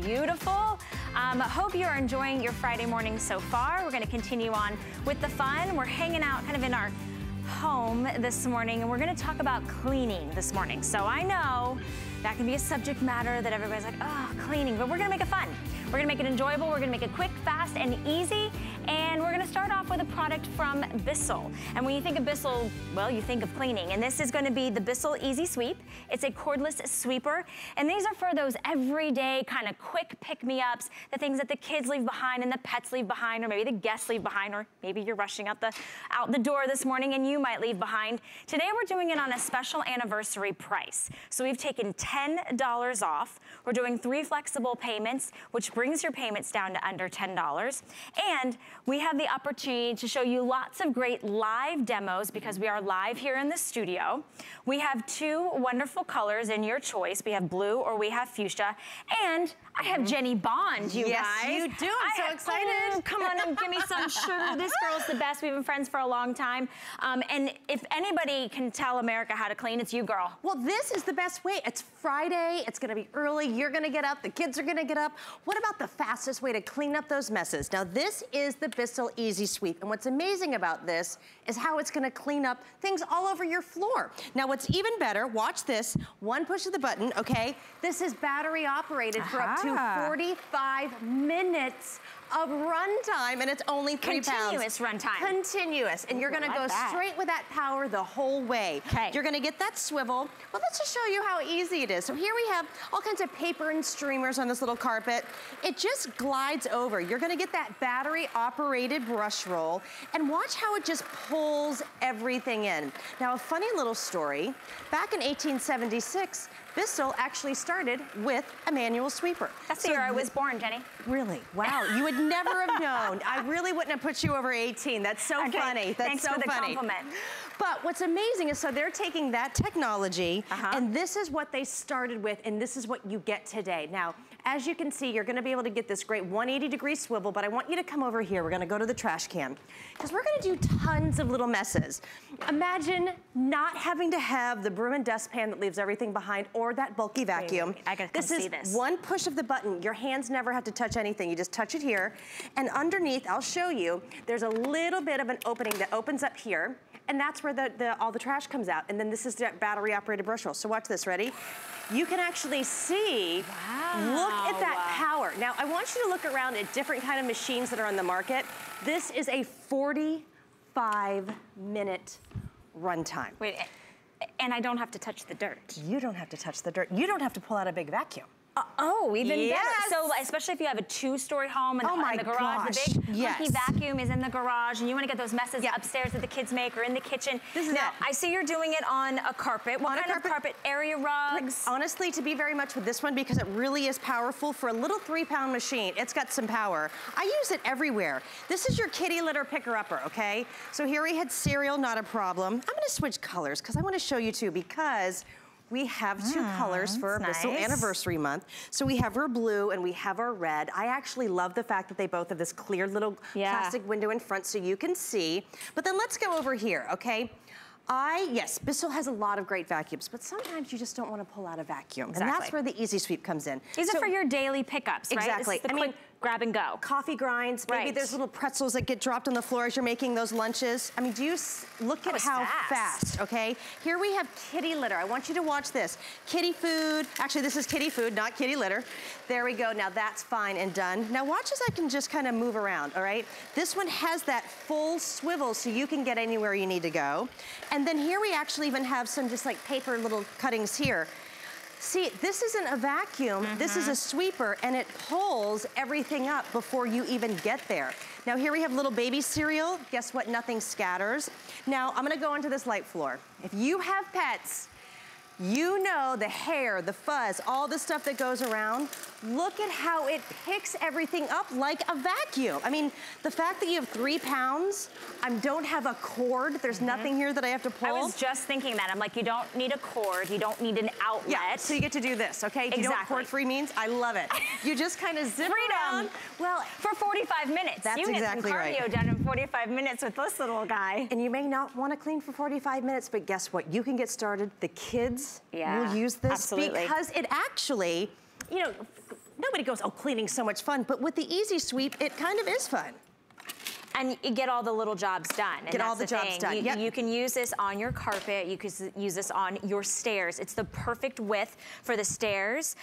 beautiful. Hope you're enjoying your Friday morning so far. We're gonna continue on with the fun. We're hanging out kind of in our home this morning, and we're gonna talk about cleaning this morning. So I know that can be a subject matter that everybody's like, oh, cleaning, but we're gonna make it fun. We're gonna make it enjoyable, we're gonna make it quick, fast, and easy, and we're gonna start off with a product from Bissell. And when you think of Bissell, well, you think of cleaning, and this is gonna be the Bissell Easy Sweep. It's a cordless sweeper, and these are for those everyday kind of quick pick-me-ups, the things that the kids leave behind and the pets leave behind, or maybe the guests leave behind, or maybe you're rushing out the door this morning and you might leave behind. Today we're doing it on a special anniversary price. So we've taken $10 off. We're doing 3 flexible payments, which brings your payments down to under $10. And we have the opportunity to show you lots of great live demos because we are live here in the studio. We have 2 wonderful colors in your choice. We have blue or we have fuchsia. And I have Jenny Bond, you guys. Yes, you do. I'm so excited. Oh, come on and give me some sugar. This girl's the best. We've been friends for a long time. And if anybody can tell America how to clean, it's you, girl. Well, this is the best way. It's Friday. It's going to be early. You're going to get up. The kids are going to get up. What about the fastest way to clean up those messes? Now, this is the Bissell Easy Sweep. And what's amazing about this is how it's going to clean up things all over your floor. Now, what's even better, watch this. One push of the button, okay? This is battery operated for up to 45 minutes of runtime, and it's only 3 pounds. Continuous runtime. Continuous, and you're gonna go straight with that power the whole way. Okay. You're gonna get that swivel. Well, let's just show you how easy it is. So here we have all kinds of paper and streamers on this little carpet. It just glides over. You're gonna get that battery-operated brush roll, and watch how it just pulls everything in. Now, a funny little story. Back in 1876, Bissell actually started with a manual sweeper. That's the year I was born, Jenny. Really? Wow, you would never have known. I really wouldn't have put you over 18. That's so funny. That's so funny. Thanks for the compliment. But what's amazing is, so they're taking that technology, and this is what they started with, and this is what you get today. Now, as you can see, you're gonna be able to get this great 180-degree swivel, but I want you to come over here. We're gonna go to the trash can, because we're gonna do tons of little messes. Imagine not having to have the broom and dustpan that leaves everything behind, or that bulky vacuum. I gotta come see this. One push of the button. Your hands never have to touch anything. You just touch it here, and underneath, I'll show you, there's a little bit of an opening that opens up here, and that's where all the trash comes out. And then this is that battery-operated brush roll. So watch this, ready? You can actually see, look at that power. Now, I want you to look around at different kind of machines that are on the market. This is a 45-minute runtime. Wait, and I don't have to touch the dirt. You don't have to touch the dirt. You don't have to pull out a big vacuum. Oh, even better. So especially if you have a 2-story home and the garage, the big funky vacuum is in the garage, and you want to get those messes upstairs that the kids make or in the kitchen. Now, I see you're doing it on a carpet. What kind of carpet? Area rugs? Honestly, to be very much with this one, because it really is powerful. For a little 3-pound machine, it's got some power. I use it everywhere. This is your kitty litter picker-upper, okay? So here we had cereal, not a problem. I'm gonna switch colors, because I want to show you too, because we have 2 colors for our Bissell Anniversary Month. So we have our blue and we have our red. I actually love the fact that they both have this clear little plastic window in front so you can see. But then let's go over here, okay? Yes, Bissell has a lot of great vacuums, but sometimes you just don't want to pull out a vacuum. And that's where the Easy Sweep comes in. These are for your daily pickups, right? Exactly. I mean, grab and go. Coffee grinds, maybe there's little pretzels that get dropped on the floor as you're making those lunches. I mean, do you look at how fast, okay? Here we have kitty litter. I want you to watch this. Kitty food, actually this is kitty food, not kitty litter. There we go, now that's fine and done. Now watch as I can just kind of move around, all right? This one has that full swivel so you can get anywhere you need to go. And then here we actually even have some just like paper little cuttings here. See, this isn't a vacuum, this is a sweeper, and it pulls everything up before you even get there. Now here we have little baby cereal. Guess what? Nothing scatters. Now I'm gonna go onto this light floor. If you have pets, you know the hair, the fuzz, all the stuff that goes around. Look at how it picks everything up like a vacuum. I mean, the fact that you have 3 pounds, I don't have a cord. There's nothing here that I have to pull. I was just thinking that. I'm like, you don't need a cord. You don't need an outlet. Yeah, so you get to do this, okay? Do you know what cord-free means? I love it. You just kind of zip around. Well, for 45 minutes. That's exactly right. You can cardio done in 45 minutes with this little guy. And you may not want to clean for 45 minutes, but guess what? You can get started. The kids will use this because it actually, you know, nobody goes, oh, cleaning's so much fun. But with the Easy Sweep, it kind of is fun. And you get all the little jobs done. And get all the jobs done, yep. You can use this on your carpet. You can use this on your stairs. It's the perfect width for the stairs,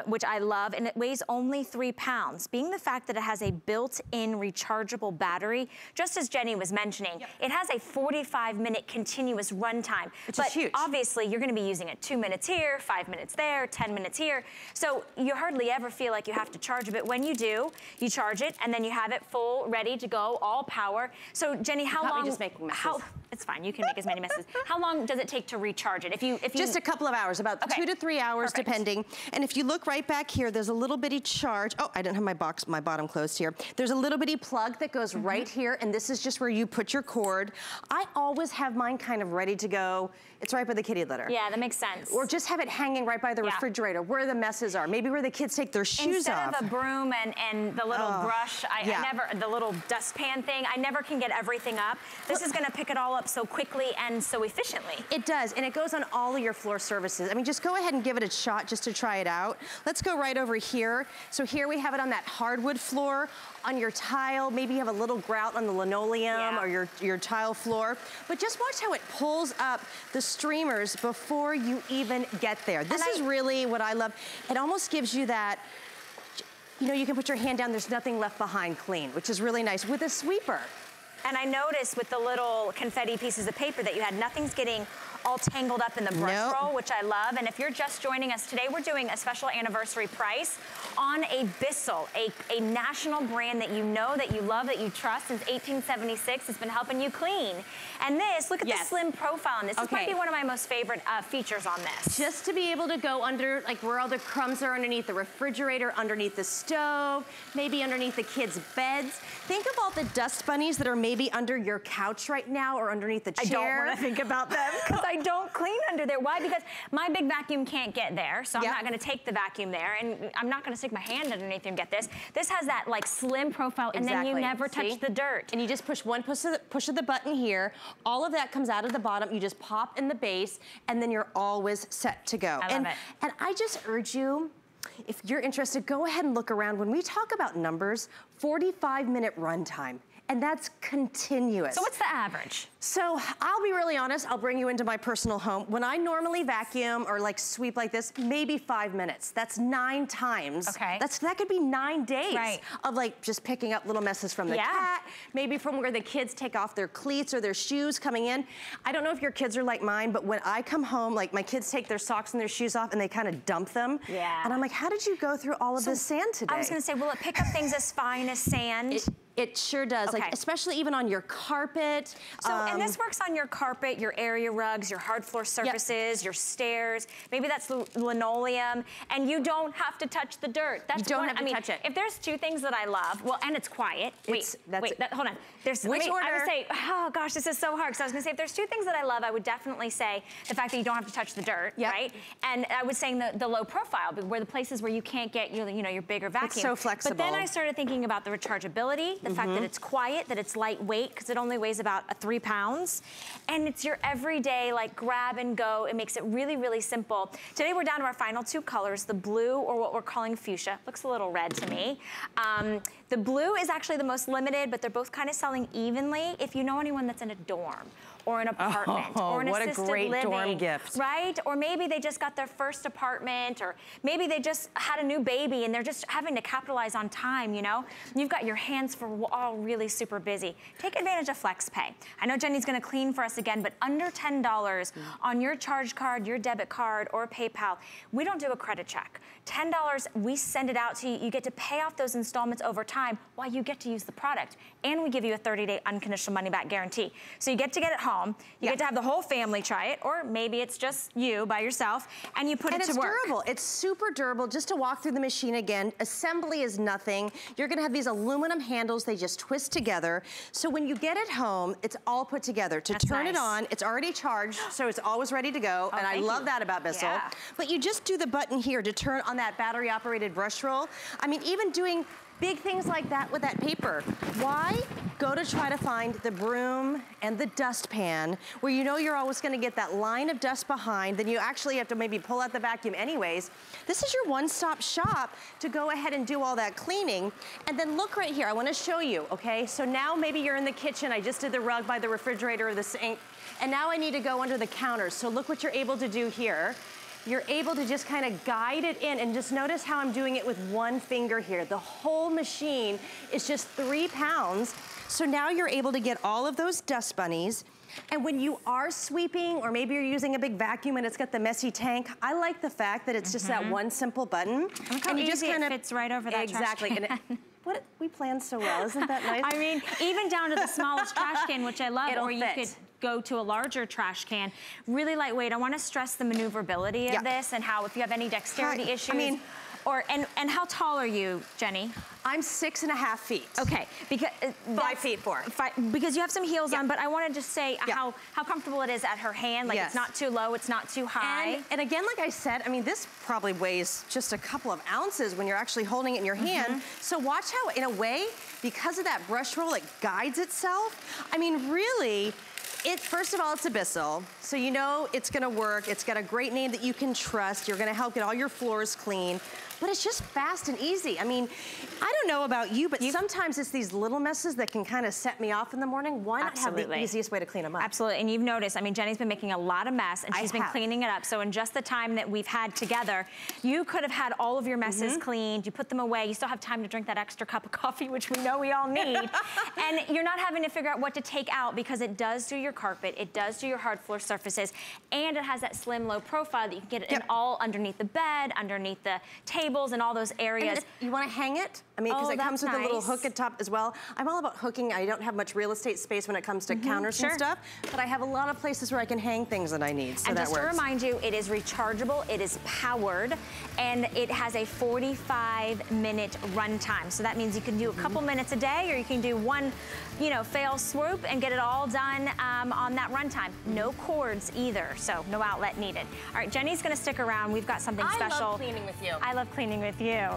which I love, and it weighs only 3 pounds. Being the fact that it has a built-in rechargeable battery, just as Jenny was mentioning, yep. It has a 45-minute continuous runtime. Which is huge. Obviously, you're gonna be using it 2 minutes here, 5 minutes there, 10 minutes here. So you hardly ever feel like you have to charge it, but when you do, you charge it, and then you have it full, ready to go, all power. So Jenny, how long? Just making messes. It's fine. You can make as many messes. How long does it take to recharge it? If you just a couple of hours, about 2 to 3 hours, perfect. Depending. And if you look right back here, there's a little bitty charge. Oh, I didn't have my bottom closed here. There's a little bitty plug that goes right here, and this is just where you put your cord. I always have mine kind of ready to go. It's right by the kitty litter. Yeah, that makes sense. Or just have it hanging right by the refrigerator, where the messes are. Maybe where the kids take their shoes off. Instead of a broom and the little brush, I never, the little dustpan thing, I never can get everything up. This is gonna pick it all up so quickly and so efficiently. It does, and it goes on all of your floor surfaces. I mean, just go ahead and give it a shot just to try it out. Let's go right over here. So here we have it on that hardwood floor. On your tile, maybe you have a little grout on the linoleum or your tile floor. But just watch how it pulls up the streamers before you even get there. This is really what I love. It almost gives you that, you know, you can put your hand down, there's nothing left behind clean, which is really nice with a sweeper. And I noticed with the little confetti pieces of paper that you had, nothing's getting all tangled up in the brush roll, which I love. And if you're just joining us today, we're doing a special anniversary price on a Bissell, a national brand that you know, that you love, that you trust since 1876. It's been helping you clean. And this, look at the slim profile on this. This might be one of my most favorite features on this. Just to be able to go under, like where all the crumbs are underneath the refrigerator, underneath the stove, maybe underneath the kids' beds. Think of all the dust bunnies that are maybe under your couch right now or underneath the chair. I don't want to think about them because I don't clean under there. Why? Because my big vacuum can't get there, so I'm not going to take the vacuum there, and I'm not going to stick my hand underneath and get this. This has that like slim profile, and then you never touch the dirt. And you just push one push of the button here. All of that comes out of the bottom. You just pop in the base, and then you're always set to go. I love it. And I just urge you, if you're interested, go ahead and look around. When we talk about numbers, 45-minute runtime. And that's continuous. So what's the average? So I'll be really honest, I'll bring you into my personal home. When I normally vacuum or like sweep like this, maybe 5 minutes. That's 9 times. Okay. That could be 9 days of like just picking up little messes from the cat, maybe from where the kids take off their cleats or their shoes coming in. I don't know if your kids are like mine, but when I come home, like my kids take their socks and their shoes off and they kind of dump them. Yeah. And I'm like, how did you go through all of this sand today? I was gonna say, will it pick up things as fine as sand? It sure does, like especially even on your carpet. So, and this works on your carpet, your area rugs, your hard floor surfaces, your stairs. Maybe that's linoleum, and you don't have to touch the dirt. That's you don't have to touch it. If there's 2 things that I love, well, and it's quiet. Hold on. Which order? I would say, oh gosh, this is so hard. So I was gonna say, if there's 2 things that I love, I would definitely say the fact that you don't have to touch the dirt, right? And I was saying the low profile, where the places where you can't get your bigger vacuum. It's so flexible. But then I started thinking about the rechargeability, the fact that it's quiet, that it's lightweight, because it only weighs about 3 pounds. And it's your everyday, like, grab and go. It makes it really, really simple. Today we're down to our final 2 colors, the blue, or what we're calling fuchsia. Looks a little red to me. The blue is actually the most limited, but they're both kind of selling evenly. If you know anyone that's in a dorm, or an apartment, or an assisted living. What a great dorm gift. Right? Or maybe they just got their first apartment, or maybe they just had a new baby and they're just having to capitalize on time, you know? You've got your hands all really super busy. Take advantage of FlexPay. I know Jenny's gonna clean for us again, but under $10 on your charge card, your debit card, or PayPal, we don't do a credit check. $10, we send it out to you. You get to pay off those installments over time while you get to use the product. And we give you a 30-day unconditional money-back guarantee. So you get to get it home, you get to have the whole family try it, or maybe it's just you by yourself, and you put it to work. And it's durable. It's super durable. Just to walk through the machine again, assembly is nothing. You're gonna have these aluminum handles, they just twist together. So when you get it home, it's all put together. To turn it on, it's already charged, so it's always ready to go, and I love that about Bissell. But you just do the button here to turn on that battery-operated brush roll. I mean, even doing Big things like that with that paper. Why? Go to try to find the broom and the dustpan where you know you're always gonna get that line of dust behind, then you actually have to maybe pull out the vacuum anyways. This is your one-stop shop to go ahead and do all that cleaning. And then look right here, I wanna show you, okay? So now maybe you're in the kitchen, I just did the rug by the refrigerator or the sink, and now I need to go under the counters. So look what you're able to do here. You're able to just kind of guide it in, and just notice how I'm doing it with one finger here. The whole machine is just 3 pounds. So now you're able to get all of those dust bunnies. And when you are sweeping, or maybe you're using a big vacuum and it's got the messy tank, I like the fact that it's just that one simple button. Look how easy it fits right over that trash can. Exactly. What, we planned so well, isn't that nice? I mean, even down to the smallest trash can, which I love, or you fit. could go to a larger trash can. Really lightweight. I want to stress the maneuverability of this, and how if you have any dexterity issues. I mean, and how tall are you, Jenny? I'm 6.5 feet. Okay, because 5 feet 4. Because you have some heels on, but I want to just say how comfortable it is at her hand. Like it's not too low, it's not too high. And again, like I said, I mean, this probably weighs just a couple of ounces when you're actually holding it in your hand. So watch how, in a way, because of that brush roll, it guides itself. I mean, really, first of all, it's a Bissell, so you know it's gonna work. It's got a great name that you can trust. You're gonna help get all your floors clean. But it's just fast and easy. I mean, I don't know about you, but sometimes it's these little messes that can kind of set me off in the morning. Why not have the easiest way to clean them up? Absolutely, and you've noticed, I mean, Jenny's been making a lot of mess, and she's been cleaning it up. So in just the time that we've had together, you could have had all of your messes cleaned, you put them away, you still have time to drink that extra cup of coffee, which we know we all need. And you're not having to figure out what to take out, because it does do your carpet, it does do your hard floor surfaces, and it has that slim, low profile that you can get it in all underneath the bed, underneath the tables, and all those areas. And you want to hang it? I mean, because it comes with a little hook at top as well. I'm all about hooking. I don't have much real estate space when it comes to counters and stuff, but I have a lot of places where I can hang things that I need, so and that just works. to remind you, it is rechargeable, it is powered, and it has a 45-minute run time. So that means you can do a couple minutes a day, or you can do one, fail swoop and get it all done on that run time. No cords either, so no outlet needed. All right, Jenny's gonna stick around. We've got something special. I love cleaning with you. I love cleaning with you.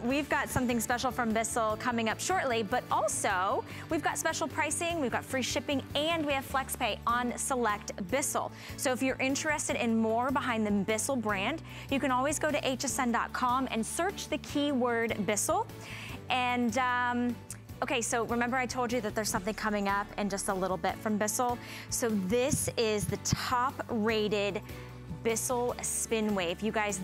We've got something special from Bissell coming up shortly, but also we've got special pricing, we've got free shipping, and we have FlexPay on select Bissell. So if you're interested in more behind the Bissell brand, you can always go to hsn.com and search the keyword Bissell. And okay, so remember I told you that there's something coming up in just a little bit from Bissell. So this is the top rated Bissell Spin Wave. You guys,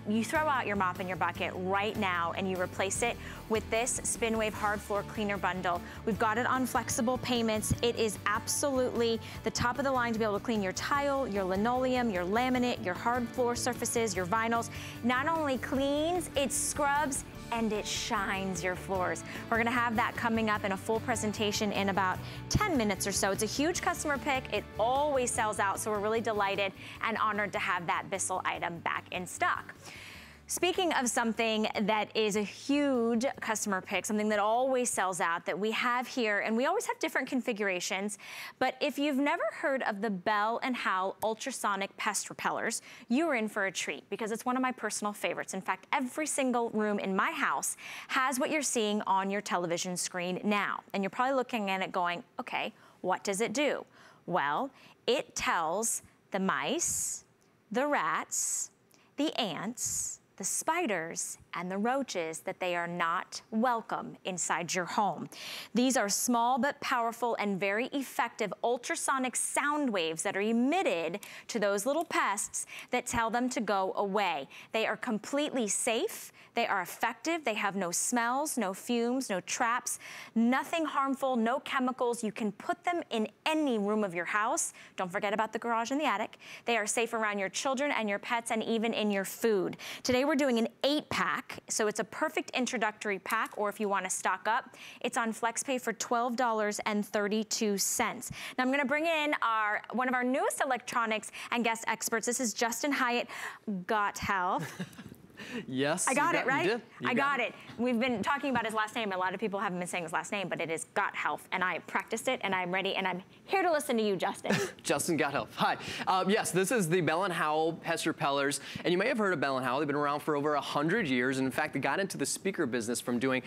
you throw out your mop and your bucket right now and you replace it with this Spin Wave Hard Floor Cleaner Bundle. We've got it on flexible payments. It is absolutely the top of the line to be able to clean your tile, your linoleum, your laminate, your hard floor surfaces, your vinyls. Not only cleans, it scrubs, and it shines your floors. We're gonna have that coming up in a full presentation in about 10 minutes or so. It's a huge customer pick. It always sells out, so we're really delighted and honored to have that Bissell item back in stock. Speaking of something that is a huge customer pick, something that always sells out that we have here, and we always have different configurations, but if you've never heard of the Bell & Howell Ultrasonic Pest Repellers, you're in for a treat, because it's one of my personal favorites. In fact, every single room in my house has what you're seeing on your television screen now. And you're probably looking at it going, okay, what does it do? Well, it tells the mice, the rats, the ants, the spiders, and the roaches that they are not welcome inside your home. These are small but powerful and very effective ultrasonic sound waves that are emitted to those little pests that tell them to go away. They are completely safe. They are effective. They have no smells, no fumes, no traps, nothing harmful, no chemicals. You can put them in any room of your house. Don't forget about the garage and the attic. They are safe around your children and your pets, and even in your food. Today we're doing an 8-pack, so it's a perfect introductory pack, or if you want to stock up, it's on FlexPay for $12.32. Now I'm going to bring in one of our newest electronics and guest experts. This is Justin Hyatt, Got Health. Yes. I got it, right? You I got it. We've been talking about his last name. A lot of people haven't been saying his last name, but it is Gothelf, and I practiced it, and I'm ready, and I'm here to listen to you, Justin. Justin Gothelf. Hi. Yes, this is the Melon Howell Pest Repellers, and you may have heard of Melon Howell. They've been around for over 100 years, and in fact, they got into the speaker business from doing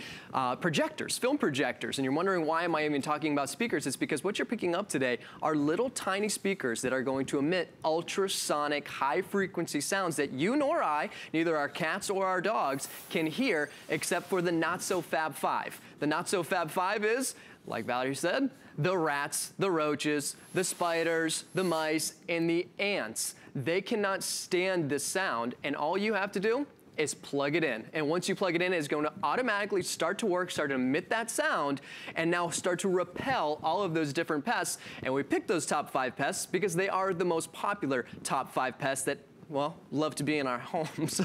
projectors, film projectors, and you're wondering why am I even talking about speakers? It's because what you're picking up today are little tiny speakers that are going to emit ultrasonic high-frequency sounds that you nor I, neither our cats or our dogs, can hear except for the not-so-Fab 5. The not-so-Fab 5 is, like Valerie said, the rats, the roaches, the spiders, the mice, and the ants. They cannot stand this sound, and all you have to do is plug it in. And once you plug it in, it's going to automatically start to work, start to emit that sound, and now start to repel all of those different pests. And we picked those top 5 pests because they are the most popular top 5 pests that, well, love to be in our homes.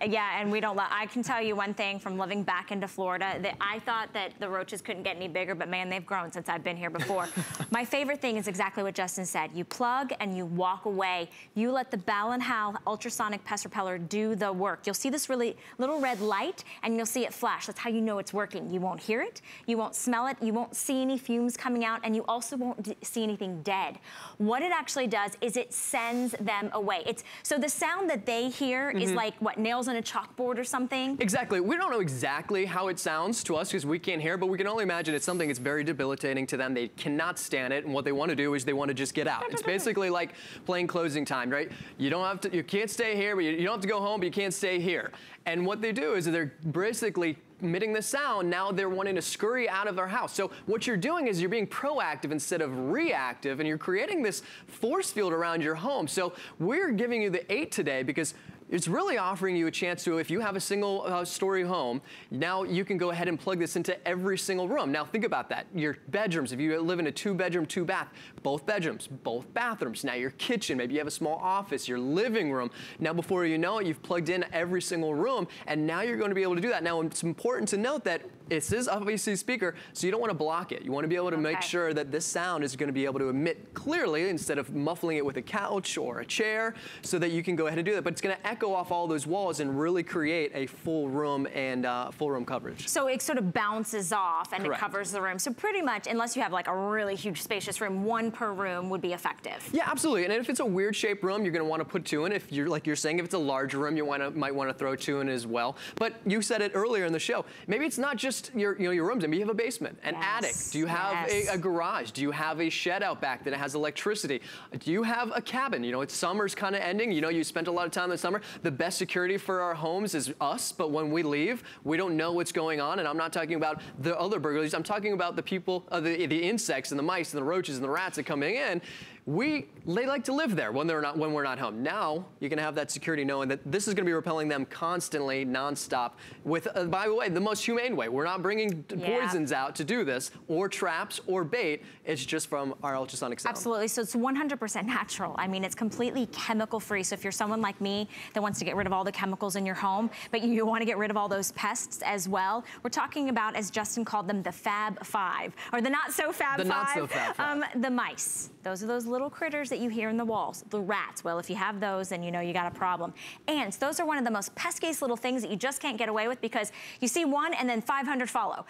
Yeah, and we don't I can tell you one thing from living back into Florida, that I thought that the roaches couldn't get any bigger, but man, they've grown since I've been here before. My favorite thing is exactly what Justin said. You plug and you walk away. You let the Melon Howell Ultrasonic Pest Repeller do the work. You'll see this really little red light, and you'll see it flash. That's how you know it's working. You won't hear it, you won't smell it, you won't see any fumes coming out, and you also won't see anything dead. What it actually does is it sends them away. So the sound that they hear is like, what, nails on a chalkboard or something? Exactly. We don't know exactly how it sounds to us because we can't hear, but we can only imagine it's something that's very debilitating to them. They cannot stand it, and what they want to do is they want to just get out. It's basically like playing closing time, right? You don't have to, you can't stay here, but you don't have to go home, but you can't stay here. And what they do is they're basically emitting the sound. Now they're wanting to scurry out of their house. So what you're doing is you're being proactive instead of reactive, and you're creating this force field around your home. So we're giving you the 8 today because it's really offering you a chance to, if you have a single story home, now you can go ahead and plug this into every single room. Now think about that. Your bedrooms, if you live in a 2-bedroom, 2-bath, both bedrooms, both bathrooms. Now your kitchen, maybe you have a small office, your living room. Now before you know it, you've plugged in every single room, and now you're going to be able to do that. Now it's important to note that it is obviously a speaker, so you don't want to block it. You want to be able to make sure that this sound is going to be able to emit clearly instead of muffling it with a couch or a chair, so that you can go ahead and do that. But it's going to echo off all those walls and really create a full room and full room coverage. So it sort of bounces off and it covers the room. So pretty much, unless you have like a really huge spacious room, 1 per room would be effective. Yeah, absolutely. And if it's a weird shaped room, you're going to want to put 2 in. If you're, like you're saying, if it's a larger room, you might want to throw 2 in as well. But you said it earlier in the show. Maybe it's not just your rooms. Maybe you have a basement, an attic. Do you have a garage? Do you have a shed out back that has electricity? Do you have a cabin? You know, it's summer's kind of ending. You know, you spent a lot of time in the summer. The best security for our homes is us, but when we leave, we don't know what's going on. And I'm not talking about the other burglaries. I'm talking about the people, the insects and the mice and the roaches and the rats that coming in. They like to live there when we're not home. Now you can have that security knowing that this is going to be repelling them constantly, nonstop. With, by the way, the most humane way. We're not bringing poisons out to do this, or traps, or bait. It's just from our ultrasonic sound. Absolutely. So it's 100% natural. I mean, it's completely chemical free. So if you're someone like me that wants to get rid of all the chemicals in your home, but you want to get rid of all those pests as well, we're talking about, as Justin called them, the Fab 5, or the not so Fab 5. The not so Fab 5. The mice. Those are those little critters that you hear in the walls. The rats, well, if you have those, then you know you got a problem. Ants, those are one of the most pesky little things that you just can't get away with because you see one and then 500 follow.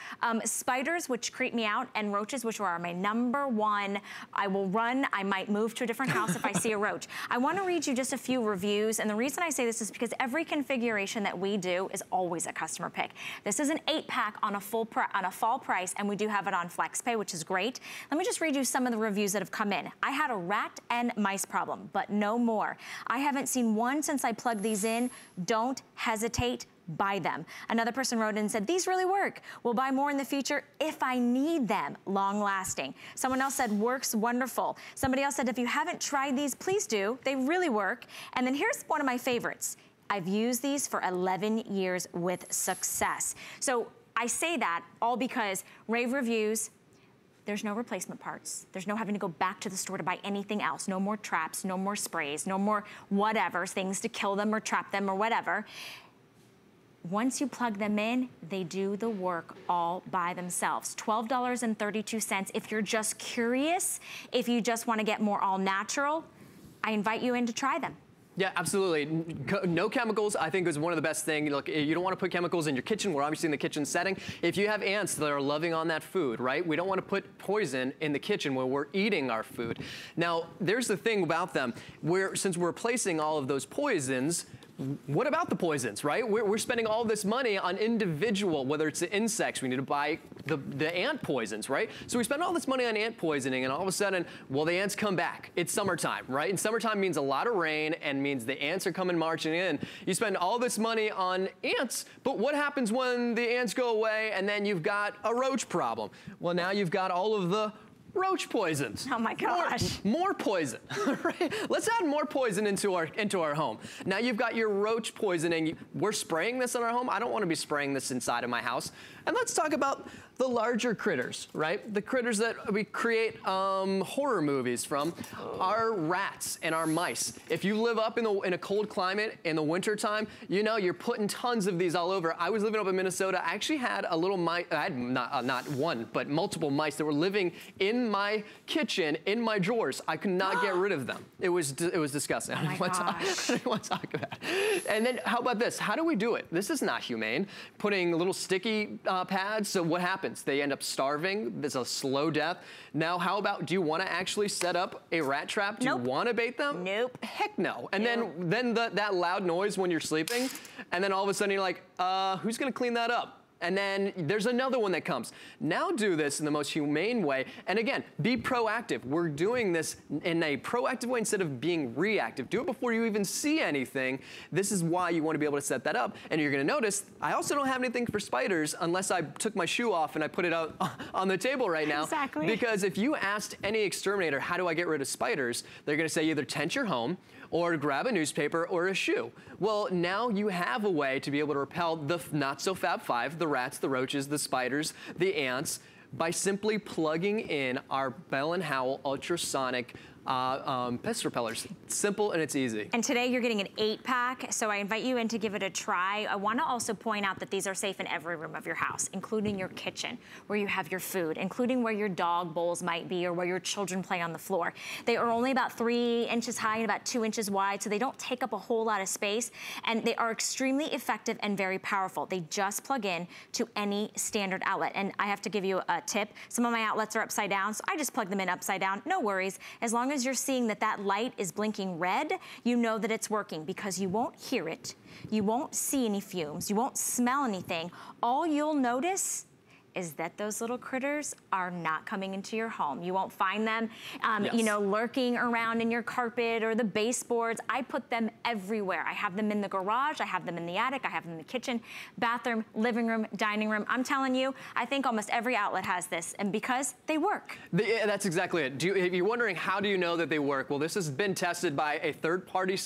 Spiders, which creep me out, and roaches, which are my #1. I will run. I might move to a different house if I see a roach. I want to read you just a few reviews, and the reason I say this is because every configuration that we do is always a customer pick. This is an 8-pack on a fall price, and we do have it on FlexPay, which is great. Let me just read you some of the reviews that have come in. I had a rat and mice problem, but no more. I haven't seen one since I plugged these in. Don't hesitate. Buy them. Another person wrote in and said, these really work. We'll buy more in the future if I need them. Long lasting. Someone else said, works wonderful. Somebody else said, if you haven't tried these, please do. They really work. And then here's one of my favorites. I've used these for 11 years with success. So I say that all because rave reviews, there's no replacement parts. There's no having to go back to the store to buy anything else. No more traps, no more sprays, no more whatever, things to kill them or trap them or whatever. Once you plug them in, they do the work all by themselves. $12.32 if you're just curious, if you just want to get more all natural, I invite you in to try them. Yeah, absolutely. No chemicals, I think, is one of the best things. Look, you don't want to put chemicals in your kitchen. We're obviously in the kitchen setting. If you have ants that are loving on that food, right? We don't want to put poison in the kitchen where we're eating our food. Now, there's the thing about them. Since we're replacing all of those poisons, what about the poisons, right? We're spending all this money on individual, whether it's the insects, we need to buy the ant poisons, right? So we spend all this money on ant poisoning, and all of a sudden, well, the ants come back. It's summertime, right? And summertime means a lot of rain and means the ants are coming marching in. You spend all this money on ants, but what happens when the ants go away and then you've got a roach problem? Well, now you've got all of the roach poisons. Oh my gosh. More poison, right? Let's add more poison into our home. Now you've got your roach poisoning. We're spraying this in our home. I don't want to be spraying this inside of my house. And let's talk about the larger critters, right? The critters that we create horror movies from are rats and our mice. If you live up in a cold climate in the winter time, you know you're putting tons of these all over. I was living up in Minnesota. I actually had a little mice, I had not one, but multiple mice that were living in my kitchen, in my drawers. I could not get rid of them. It was disgusting. Oh my gosh. I don't want to talk about it. And then how about this? How do we do it? This is not humane. Putting little sticky pads, so what happens? They end up starving. There's a slow death. Now, how about, do you want to actually set up a rat trap? Do you want to bait them? Nope. Heck no. And then that loud noise when you're sleeping, and then all of a sudden you're like, who's going to clean that up? And then there's another one that comes. Now do this in the most humane way. And again, be proactive. We're doing this in a proactive way instead of being reactive. Do it before you even see anything. This is why you want to be able to set that up. And you're going to notice, I also don't have anything for spiders unless I took my shoe off and I put it out on the table right now. Exactly. Because if you asked any exterminator, how do I get rid of spiders? They're going to say either tent your home, or grab a newspaper or a shoe. Well, now you have a way to be able to repel the not so Fab 5, the rats, the roaches, the spiders, the ants, by simply plugging in our Bell & Howell Ultrasonic pest repellers. It's simple and it's easy. And today you're getting an 8-pack, so I invite you in to give it a try. I want to also point out that these are safe in every room of your house, including your kitchen, where you have your food, including where your dog bowls might be or where your children play on the floor. They are only about 3 inches high and about 2 inches wide, so they don't take up a whole lot of space, and they are extremely effective and very powerful. They just plug in to any standard outlet. And I have to give you a tip. Some of my outlets are upside down, so I just plug them in upside down. No worries. As long as you're seeing that light is blinking red, you know that it's working, because you won't hear it, you won't see any fumes, you won't smell anything. All you'll notice is that those little critters are not coming into your home. You won't find them, you know, lurking around in your carpet or the baseboards. I put them everywhere. I have them in the garage, I have them in the attic, I have them in the kitchen, bathroom, living room, dining room. I'm telling you, I think almost every outlet has this, and because they work. That's exactly it. If you're wondering how do you know that they work, well, this has been tested by a third-party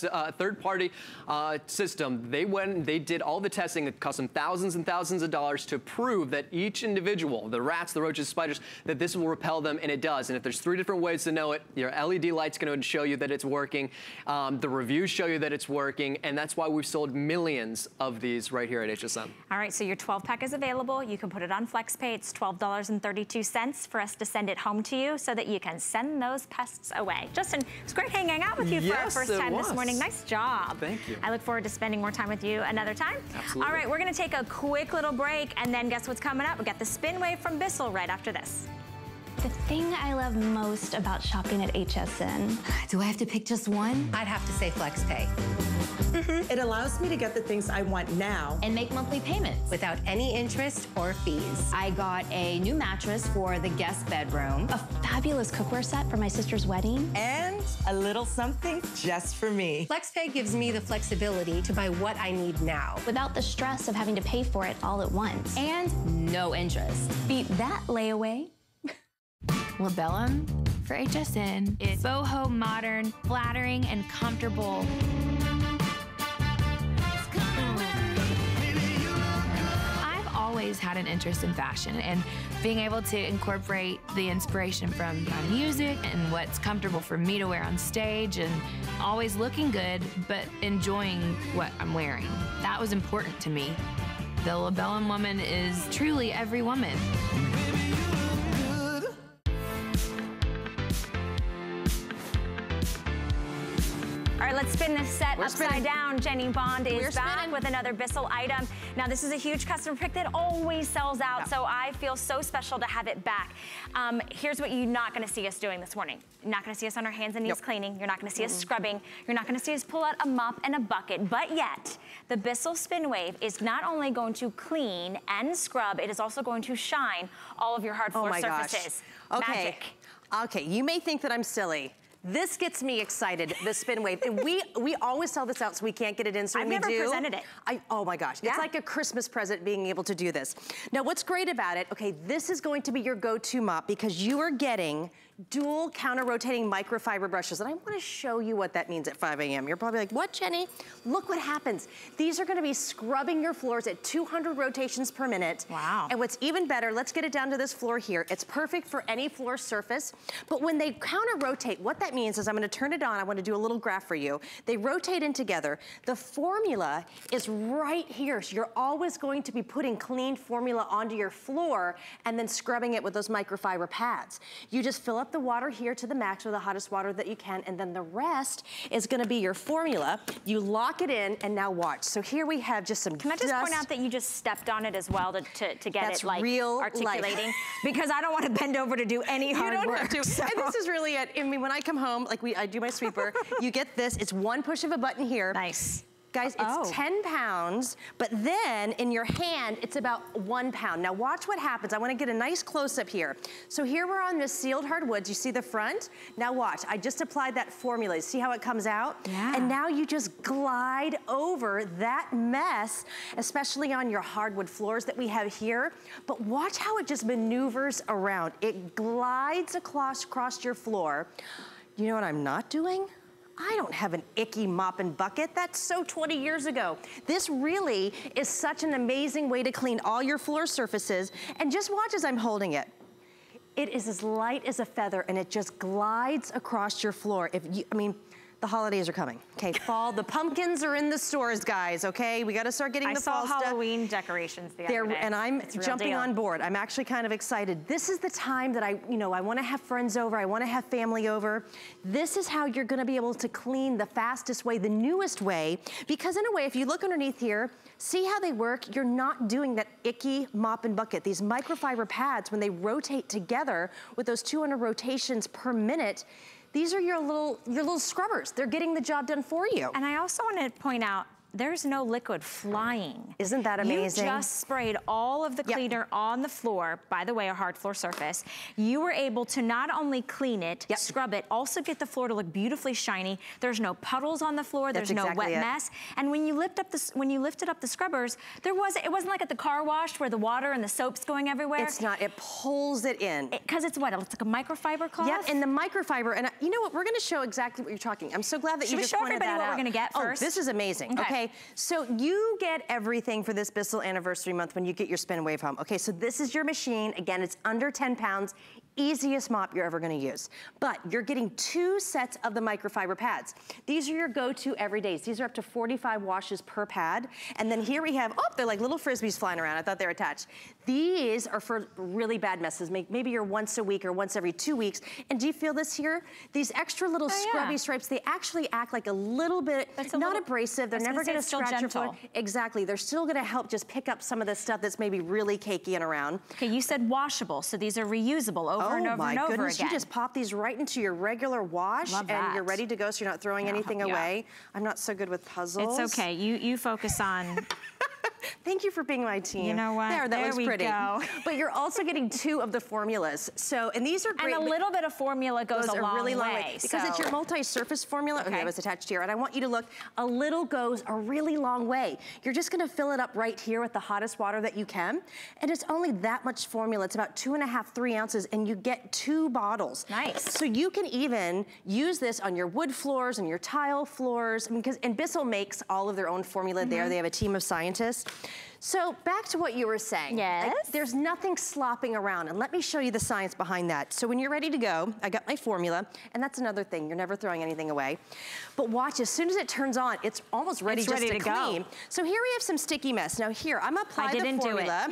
system. They went and they did all the testing. It cost them thousands and thousands of dollars to prove that each individual, the rats, the roaches, spiders, that this will repel them, and it does. And if there's 3 different ways to know it, your LED light's going to show you that it's working. The reviews show you that it's working, and that's why we've sold millions of these right here at HSN. All right, so your 12-pack is available. You can put it on FlexPay. It's $12.32 for us to send it home to you so that you can send those pests away. Justin, it's great hanging out with you for our first time this morning. Nice job. Thank you. I look forward to spending more time with you another time. Absolutely. All right, we're going to take a quick little break, and then guess what's coming up? We got the Spin Wave from Bissell right after this. The thing I love most about shopping at HSN. Do I have to pick just one? I'd have to say FlexPay. It allows me to get the things I want now And make monthly payments. Without any interest or fees. I got a new mattress for the guest bedroom. A fabulous cookware set for my sister's wedding. and a little something just for me. FlexPay gives me the flexibility to buy what I need now. Without the stress of having to pay for it all at once. And no interest. Beat that layaway. Repellers for HSN. It's boho, modern, flattering, and comfortable. I've always had an interest in fashion, and being able to incorporate the inspiration from my music and what's comfortable for me to wear on stage, and always looking good, but enjoying what I'm wearing. That was important to me. The Lebellin woman is truly every woman. All right, let's spin this set upside down. Jenny Bond is back with another Bissell item. Now, this is a huge customer pick that always sells out, so I feel so special to have it back. Here's what you're not gonna see us doing this morning. You're not gonna see us on our hands and knees cleaning. You're not gonna see us scrubbing. You're not gonna see us pull out a mop and a bucket, but yet, the Bissell Spin Wave is not only going to clean and scrub, it is also going to shine all of your hard floor surfaces. Okay. Okay, you may think that I'm silly. This gets me excited, the Spin Wave. And we always sell this out so we can't get it in, so I've never presented it. Oh my gosh, it's like a Christmas present being able to do this. Now what's great about it, okay, this is going to be your go-to mop because you are getting dual counter-rotating microfiber brushes. And I wanna show you what that means at 5 a.m. You're probably like, what, Jenny? Look what happens. These are gonna be scrubbing your floors at 200 rotations per minute. Wow. And what's even better, let's get it down to this floor here. It's perfect for any floor surface. But when they counter-rotate, what that means is I'm gonna turn it on. I wanna do a little graph for you. They rotate in together. The formula is right here. So you're always going to be putting clean formula onto your floor and then scrubbing it with those microfiber pads. You just fill up the water here to the max or the hottest water that you can, and then the rest is gonna be your formula. You lock it in, and now watch. So here we have just some Can I just point out that you just stepped on it as well to get it like real articulating? Because I don't want to bend over to do any hard work. You don't have to. So. And this is really it. I mean, when I come home, like I do my sweeper, you get this. It's one push of a button here. Nice. Guys, it's 10 pounds, but then in your hand, it's about 1 pound. Now watch what happens. I wanna get a nice close-up here. So here we're on the sealed hardwoods. You see the front? Now watch, I just applied that formula. See how it comes out? Yeah. And now you just glide over that mess, especially on your hardwood floors that we have here. But watch how it just maneuvers around. It glides across your floor. You know what I'm not doing? I don't have an icky mop and bucket. That's so 20 years ago. This really is such an amazing way to clean all your floor surfaces. And just watch as I'm holding it. It is as light as a feather and it just glides across your floor. I mean, the holidays are coming. Okay, fall, the pumpkins are in the stores, guys, okay? We gotta start getting the fall stuff. I saw Halloween decorations the other day. And I'm jumping on board. I'm actually kind of excited. This is the time that I wanna have friends over, I wanna have family over. This is how you're gonna be able to clean the fastest way, the newest way, because in a way, if you look underneath here, see how they work? You're not doing that icky mop and bucket. These microfiber pads, when they rotate together with those 200 rotations per minute, these are your little scrubbers. They're getting the job done for you. And I also want to point out, there's no liquid flying. Isn't that amazing? You just sprayed all of the cleaner on the floor, by the way, a hard floor surface. You were able to not only clean it, scrub it, also get the floor to look beautifully shiny. There's no puddles on the floor, there's no wet mess. And when you lifted up the scrubbers, it wasn't like at the car wash where the water and the soap's going everywhere. It's not, it pulls it in. Because it's what, it's like a microfiber cloth? Yep, and the microfiber, and you know what, we're gonna show exactly what you're talking. I'm so glad that you just pointed that out. Should we show everybody what we're gonna get first? Oh, this is amazing, okay? So you get everything for this Bissell Anniversary Month when you get your Spin Wave home. Okay, so this is your machine. Again, it's under 10 pounds. Easiest mop you're ever gonna use. But you're getting 2 sets of the microfiber pads. These are your go-to everydays. These are up to 45 washes per pad. And then here we have, oh, they're like little Frisbees flying around. I thought they were attached. These are for really bad messes. Maybe you're once a week or once every 2 weeks. And do you feel this here? These extra little scrubby stripes, they actually act like a little bit, not abrasive. They're never gonna scratch your floor. Exactly, they're still gonna help just pick up some of the stuff that's maybe really cakey and around. Okay, you said washable, so these are reusable over and over and over again. You just pop these right into your regular wash and you're ready to go, so you're not throwing anything away. I'm not so good with puzzles. It's okay, you focus on... Thank you for being my team. You know what? That looks pretty. Go. But you're also getting 2 of the formulas. So, and these are great. And a little bit of formula goes a really long way. Because it's your multi-surface formula. Okay, it was attached here. And I want you to look, a little goes a really long way. You're just gonna fill it up right here with the hottest water that you can. And it's only that much formula. It's about 2.5, 3 ounces, and you get 2 bottles. Nice. So you can even use this on your wood floors and your tile floors. I mean, and Bissell makes all of their own formula there. They have a team of scientists. So back to what you were saying. Yes. There's nothing slopping around, and let me show you the science behind that. So when you're ready to go, I got my formula, and that's another thing, you're never throwing anything away. But watch, as soon as it turns on, it's almost ready to clean. Go. So here we have some sticky mess. Now here, I'm applying the formula.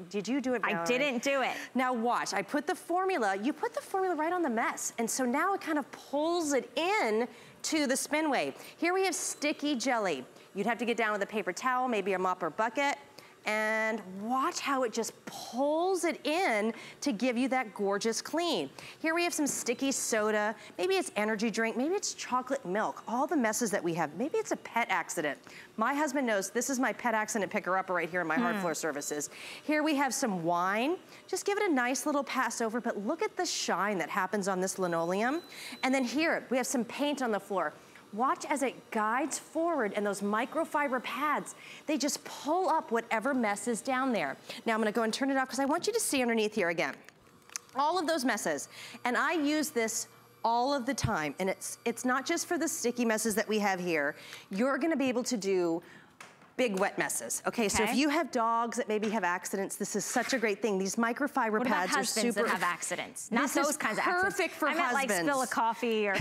Did you do it? I didn't do it. Now watch, I put the formula, you put the formula right on the mess, and so now it kind of pulls it in to the spin wave. Here we have sticky jelly. You'd have to get down with a paper towel, maybe a mop or bucket, and watch how it just pulls it in to give you that gorgeous clean. Here we have some sticky soda. Maybe it's energy drink, maybe it's chocolate milk. All the messes that we have. Maybe it's a pet accident. My husband knows this is my pet accident picker-upper right here in my hard floor services. Here we have some wine. Just give it a nice little pass over, but look at the shine that happens on this linoleum. And then here, we have some paint on the floor. Watch as it guides forward and those microfiber pads, they just pull up whatever mess is down there. Now I'm gonna go and turn it off because I want you to see underneath here again. All of those messes. And I use this all of the time. And it's not just for the sticky messes that we have here. You're gonna be able to do big wet messes. Okay, so if you have dogs that maybe have accidents, this is such a great thing. These microfiber pads are super. What about husbands that have accidents? Not those kinds of accidents. Perfect for husbands. I meant like spill a coffee or...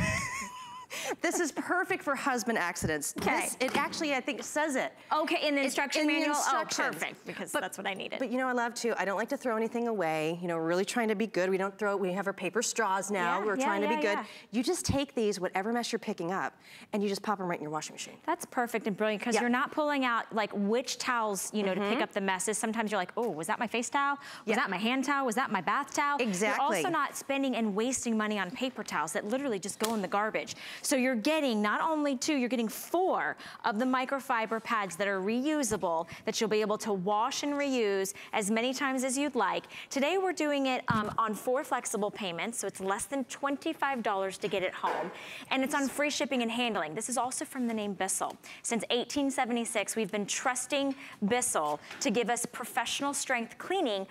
This is perfect for husband accidents. Okay. It actually, I think, says it. Okay, in the instruction manual? Oh, perfect, because that's what I needed. But you know, I love to. I don't like to throw anything away. You know, we're really trying to be good. We don't throw, we have our paper straws now. We're trying to be good. You just take these, whatever mess you're picking up, and you just pop them right in your washing machine. That's perfect and brilliant, because you're not pulling out like which towels, you know, to pick up the messes. Sometimes you're like, oh, was that my face towel? Was that my hand towel? Was that my bath towel? Exactly. You're also not spending and wasting money on paper towels that literally just go in the garbage. So you're getting not only 2, you're getting 4 of the microfiber pads that are reusable, that you'll be able to wash and reuse as many times as you'd like. Today we're doing it on 4 flexible payments, so it's less than $25 to get it home, and it's on free shipping and handling. This is also from the name Bissell. Since 1876, we've been trusting Bissell to give us professional strength cleaning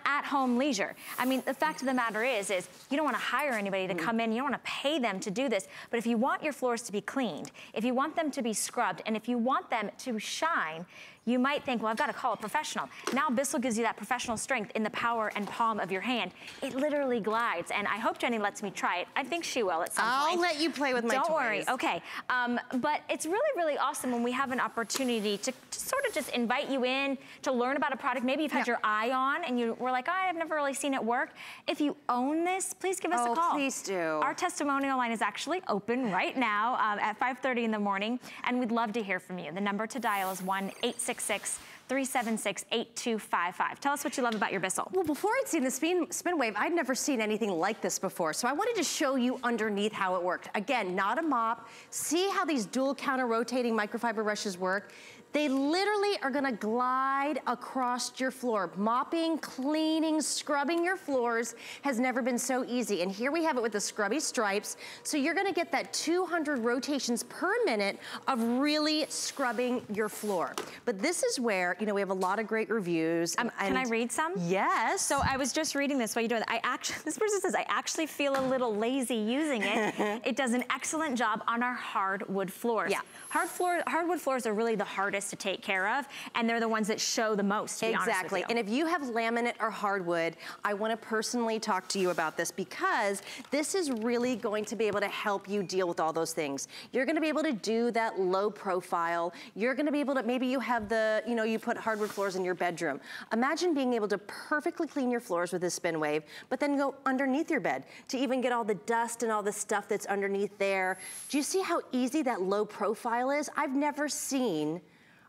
at home leisure. I mean, the fact of the matter is you don't want to hire anybody to come in, you don't want to pay them to do this, but if you want your floors to be cleaned, if you want them to be scrubbed, and if you want them to shine, you might think, well, I've got to call a professional. Now Bissell gives you that professional strength in the power and palm of your hand. It literally glides, and I hope Jenny lets me try it. I think she will at some point. I'll let you play with my toys. Don't worry, okay. But it's really, really awesome when we have an opportunity to sort of just invite you in to learn about a product. Maybe you've had your eye on and you were like, oh, I've never really seen it work. If you own this, please give us a call. Oh, please do. Our testimonial line is actually open right now at 5:30 in the morning, and we'd love to hear from you. The number to dial is 1-866-376-8255. Tell us what you love about your Bissell. Well, before I'd seen the spin wave, I'd never seen anything like this before. So I wanted to show you underneath how it worked. Again, not a mop. See how these dual counter rotating microfiber brushes work? They literally are gonna glide across your floor. Mopping, cleaning, scrubbing your floors has never been so easy. And here we have it with the scrubby stripes. So you're gonna get that 200 rotations per minute of really scrubbing your floor. But this is where, you know, we have a lot of great reviews. Can I read some? Yes. So I was just reading this while you're doing that. This person says, I actually feel a little lazy using it. It does an excellent job on our hardwood floors. Yeah. Hardwood floors are really the hardest to take care of, and they're the ones that show the most, to be honest with you. And if you have laminate or hardwood, I want to personally talk to you about this, because this is really going to be able to help you deal with all those things. You're going to be able to do that low profile. You're going to be able to, maybe you have the, you know, you put hardwood floors in your bedroom. Imagine being able to perfectly clean your floors with this spin wave, but then go underneath your bed to even get all the dust and all the stuff that's underneath there. Do you see how easy that low profile is? I've never seen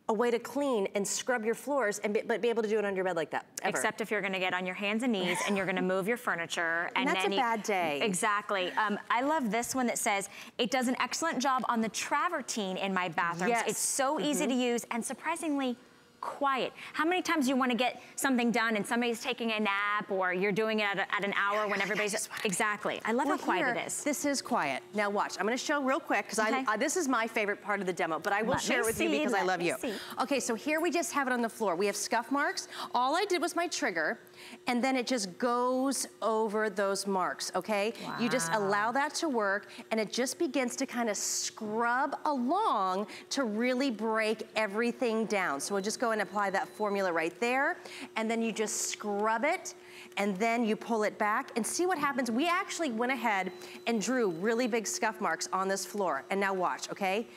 a way to clean and scrub your floors but be able to do it on your bed like that, ever. Except if you're gonna get on your hands and knees and you're gonna move your furniture. And that's a bad day. Exactly. I love this one that says, it does an excellent job on the travertine in my bathrooms. Yes. It's so easy to use and surprisingly quiet. How many times do you want to get something done and somebody's taking a nap, or you're doing it at an hour when everybody's... Exactly. I love how quiet it is. This is quiet. Now watch. I'm going to show real quick, because this is my favorite part of the demo, but I will share it with you because I love you. Okay, so here we just have it on the floor. We have scuff marks. All I did was my trigger, and then it just goes over those marks, okay? Wow. You just allow that to work, and it just begins to kind of scrub along to really break everything down. So we'll just go and apply that formula right there, and then you just scrub it, and then you pull it back and see what happens. We actually went ahead and drew really big scuff marks on this floor, and now watch, okay?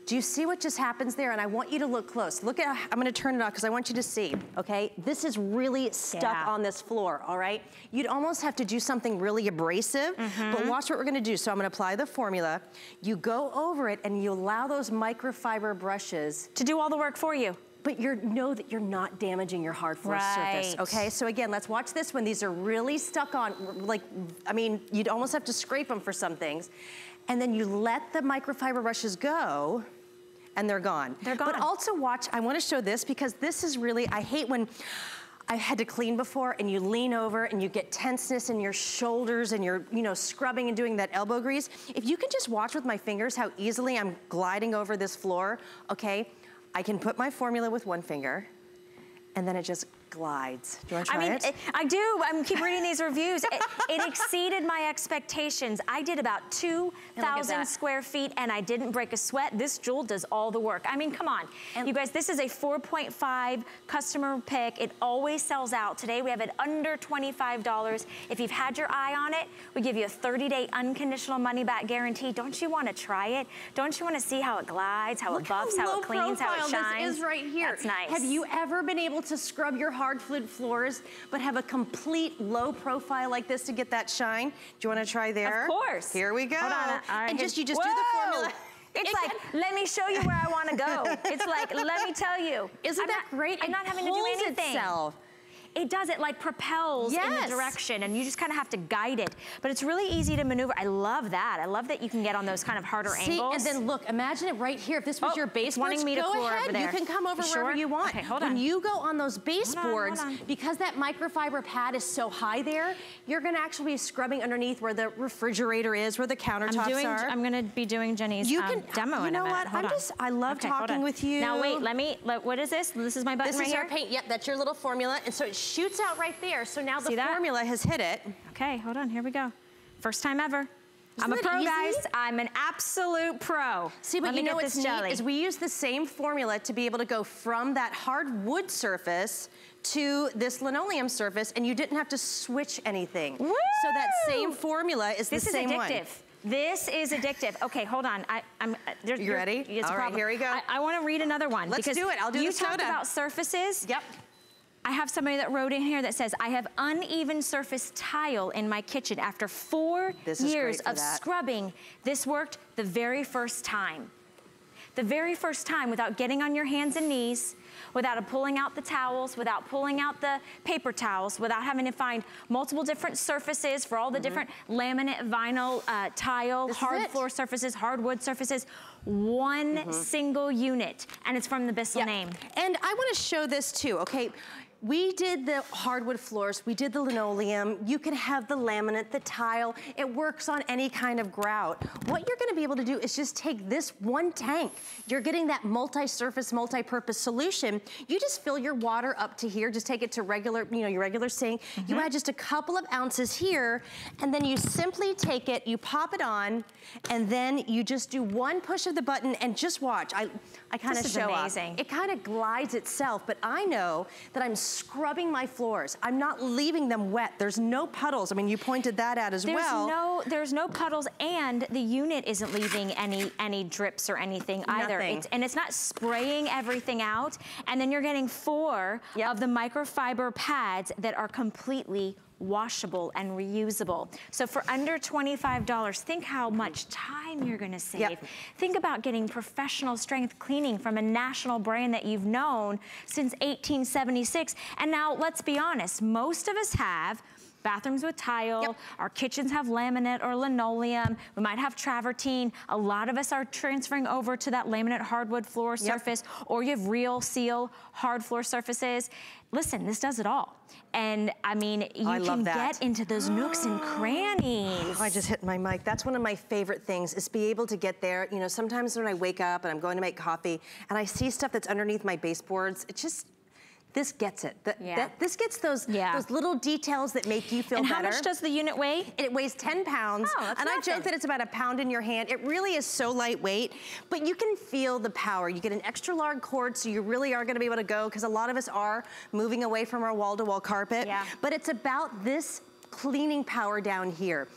Do you see what just happens there? And I want you to look close. Look at, I'm gonna turn it off because I want you to see, okay? This is really stuck on this floor, all right? You'd almost have to do something really abrasive, but watch what we're gonna do. So I'm gonna apply the formula. You go over it and you allow those microfiber brushes to do all the work for you. But know that you're not damaging your hard floor surface, okay? So again, let's watch this one. These are really stuck on, like, I mean, you'd almost have to scrape them for some things. And then you let the microfiber brushes go, and they're gone. They're gone. But also watch, I wanna show this because this is really, I hate when I had to clean before and you lean over and you get tenseness in your shoulders and you're, you know, scrubbing and doing that elbow grease. If you can just watch with my fingers how easily I'm gliding over this floor, okay? I can put my formula with one finger and then it just glides. Do you want to try it? I do. I keep reading these reviews. It exceeded my expectations. I did about 2,000 square feet and I didn't break a sweat. This jewel does all the work. I mean, come on. And you guys, this is a 4.5 customer pick. It always sells out. Today we have it under $25. If you've had your eye on it, we give you a 30-day unconditional money-back guarantee. Don't you want to try it? Don't you want to see how it glides, how it buffs, how it cleans, how it shines? This is right here. That's nice. Have you ever been able to scrub your hardwood floors, but have a complete low profile like this to get that shine? Do you want to try there? Of course. Here we go. Hold on. All right, and you just do the formula. It's like, let me show you where I want to go. It's like, let me tell you. Isn't that great? I'm not having to do anything. It does, it like propels in the direction and you just kind of have to guide it. But it's really easy to maneuver. I love that. I love that you can get on those kind of harder angles. And then look, imagine it right here. If this was your baseboards, me to go ahead. over there. You can come over wherever you want. Okay, hold on. When you go on those baseboards, because that microfiber pad is so high there, you're gonna actually be scrubbing underneath where the refrigerator is, where the countertops are. I'm gonna be doing Jenny's demo in a minute. You know what? I love talking with you. Now wait, what is this? This is my button right here? This is our paint. Yep, that's your little formula. And so it shoots out right there. So now the formula has hit it. Okay, hold on, here we go. First time ever. I'm a pro, guys. I'm an absolute pro. See, but you know what's neat is we use the same formula to be able to go from that hard wood surface to this linoleum surface, and you didn't have to switch anything. Woo! So that same formula is the same one. This is addictive. This is addictive. Okay, hold on. You ready? All right, here we go. I want to read another one. Let's do it. I'll do the soda. You talked about surfaces. Yep. I have somebody that wrote in here that says, I have uneven surface tile in my kitchen. After 4 years of scrubbing, this worked the very first time. The very first time, without getting on your hands and knees, without pulling out the towels, without pulling out the paper towels, without having to find multiple different surfaces for all the different laminate, vinyl, tile, hard floor surfaces, hardwood surfaces. One single unit, and it's from the Bissell name. And I want to show this too, okay? We did the hardwood floors, we did the linoleum, you can have the laminate, the tile, it works on any kind of grout. What you're gonna be able to do is just take this one tank. You're getting that multi-surface, multi-purpose solution. You just fill your water up to here, just take it to regular, your regular sink. You add just a couple of ounces here, and then you simply take it, you pop it on, and then you just do one push of the button and just watch. I kind of show up. It kind of glides itself, but I know that I'm scrubbing my floors. I'm not leaving them wet. There's no puddles. I mean, you pointed that out as well. There's no puddles, and the unit isn't leaving any drips or anything either. And it's not spraying everything out. And then you're getting 4 of the microfiber pads that are completely washable and reusable. So for under $25, think how much time you're gonna save. Think about getting professional strength cleaning from a national brand that you've known since 1876. And now let's be honest, most of us have bathrooms with tile, our kitchens have laminate or linoleum, we might have travertine. A lot of us are transferring over to that laminate hardwood floor surface, or you have real seal hard floor surfaces. Listen, this does it all. And I mean, you can get into those nooks and crannies. I just hit my mic. That's one of my favorite things, is be able to get there. You know, sometimes when I wake up and I'm going to make coffee and I see stuff that's underneath my baseboards, it just, this gets it. This gets those little details that make you feel better. And how much does the unit weigh? It weighs 10 pounds. Oh, that's and nothing. I joke that it's about a pound in your hand. It really is so lightweight, but you can feel the power. You get an extra large cord, so you really are gonna be able to go, because a lot of us are moving away from our wall-to-wall carpet. But it's about this cleaning power down here.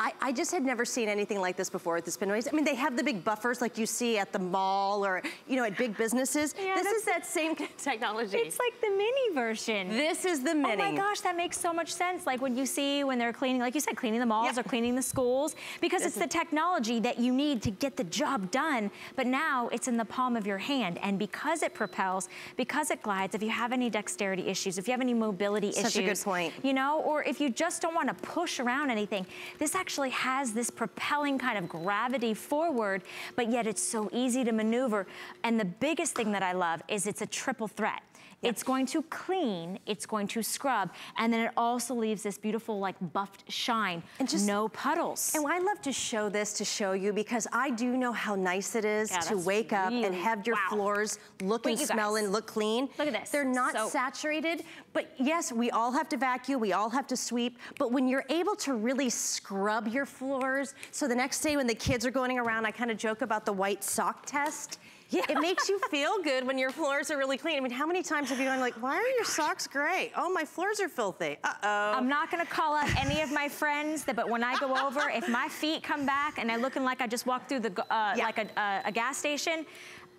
I just had never seen anything like this before at the Spinways. I mean, they have the big buffers like you see at the mall or, you know, at big businesses. Yeah, this is that same technology. It's like the mini version. This is the mini. Oh my gosh, that makes so much sense. Like when you see when they're cleaning, like you said, cleaning the malls or cleaning the schools, because it's the technology that you need to get the job done, but now it's in the palm of your hand. And because it propels, because it glides, if you have any dexterity issues, if you have any mobility issues. Such a good point. You know, or if you just don't want to push around anything, this actually has this propelling kind of gravity forward, but yet it's so easy to maneuver. And the biggest thing that I love is it's a triple threat. Yep. It's going to clean, it's going to scrub, and then it also leaves this beautiful like buffed shine and just no puddles. And I love to show this to show you because I do know how nice it is to wake up and have your floors look and smell and look clean. Look at this. They're not saturated, but yes, we all have to vacuum, we all have to sweep, but when you're able to really scrub your floors, so the next day when the kids are going around, I kind of joke about the white sock test. Yeah. It makes you feel good when your floors are really clean. I mean, how many times have you gone like, why are your socks gray? Oh, my floors are filthy. Uh-oh. I'm not gonna call out any of my friends, but when I go over, if my feet come back and I'm looking like I just walked through the like a gas station,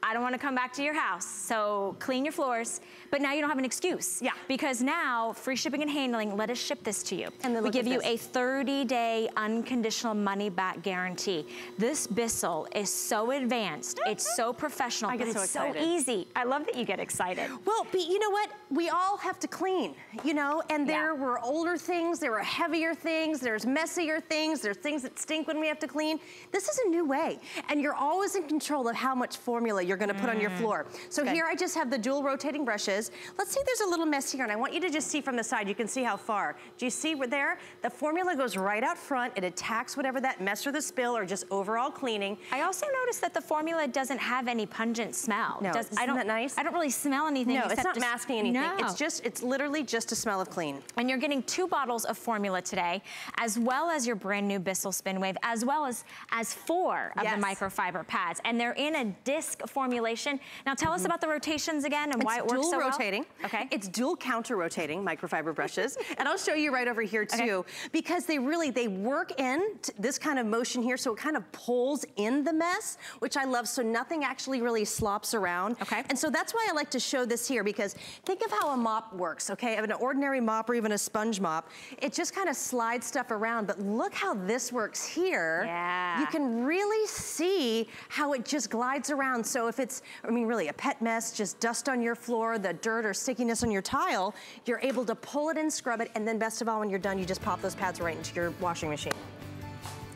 I don't want to come back to your house. So clean your floors, but now you don't have an excuse. Yeah. Because now, free shipping and handling, let us ship this to you. And then we give you a 30-day unconditional money-back guarantee. This Bissell is so advanced, it's so professional, but it's so easy. I love that you get excited. Well, but you know what? We all have to clean, you know, and there were older things, there were heavier things, there's messier things, there's things that stink when we have to clean. This is a new way, and you're always in control of how much formula you're gonna put on your floor. So here I just have the dual rotating brushes. Let's see if there's a little mess here, and I want you to just see from the side. You can see how far. Do you see there? The formula goes right out front. It attacks whatever that mess or the spill or just overall cleaning. I also noticed that the formula doesn't have any pungent smell. No, isn't that nice? I don't really smell anything. No, it's not masking anything. No. It's literally just a smell of clean. And you're getting 2 bottles of formula today, as well as your brand new Bissell Spinwave, as well as 4 of the microfiber pads. And they're in a disc formulation. Now tell us about the rotations again and why it works so well. It's dual rotating. Okay. It's dual counter rotating microfiber brushes. And I'll show you right over here too, because they work in this kind of motion here, so it kind of pulls in the mess, which I love, so nothing actually really slops around. Okay. And so that's why I like to show this here, because think of how a mop works, okay? Of an ordinary mop or even a sponge mop, it just kind of slides stuff around, but look how this works here. Yeah. You can really see how it just glides around. So if it's, I mean, really a pet mess, just dust on your floor, the dirt or stickiness on your tile, you're able to pull it in, scrub it, and then best of all, when you're done, you just pop those pads right into your washing machine.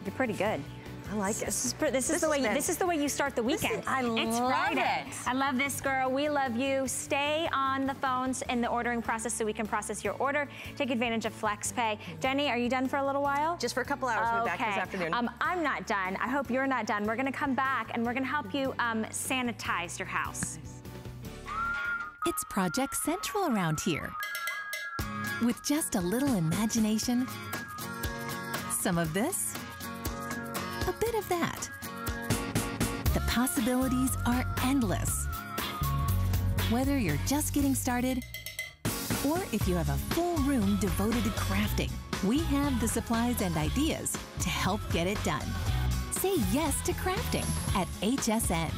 You're pretty good. I like it. This is the way you start the weekend. It's Friday. I love this, girl. We love you. Stay on the phones in the ordering process so we can process your order. Take advantage of FlexPay. Jenny, are you done for a little while? Just for a couple hours. We'll be back this afternoon. I'm not done. I hope you're not done. We're going to come back and we're going to help you sanitize your house. It's Project Central around here. With just a little imagination, some of this, a bit of that. The possibilities are endless. Whether you're just getting started, or if you have a full room devoted to crafting, we have the supplies and ideas to help get it done. Say yes to crafting at HSN.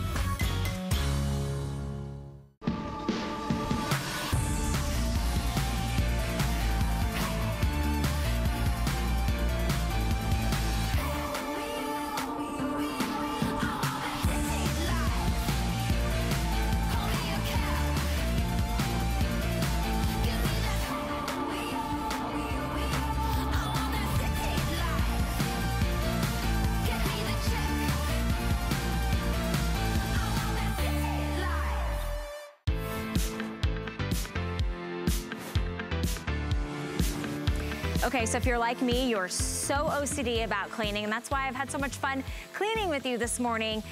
Okay, so if you're like me, you're so OCD about cleaning, and that's why I've had so much fun cleaning with you this morning.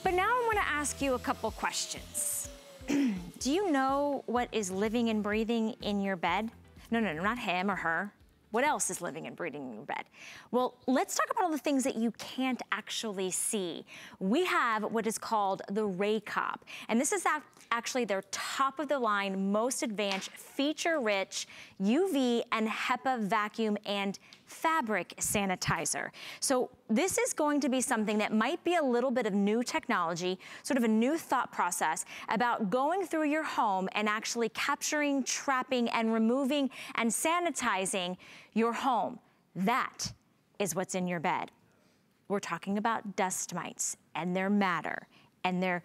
But now I want to ask you a couple questions. Do you know what is living and breathing in your bed? No, not him or her. What else is living and breathing in your bed? Well, let's talk about all the things that you can't actually see. We have what is called the Raycop, and this is actually their top of the line, most advanced, feature-rich UV and HEPA vacuum and fabric sanitizer. So this is going to be something that might be a little bit of new technology, sort of a new thought process about going through your home and actually capturing, trapping, and removing and sanitizing your home. That is what's in your bed. We're talking about dust mites and their matter and their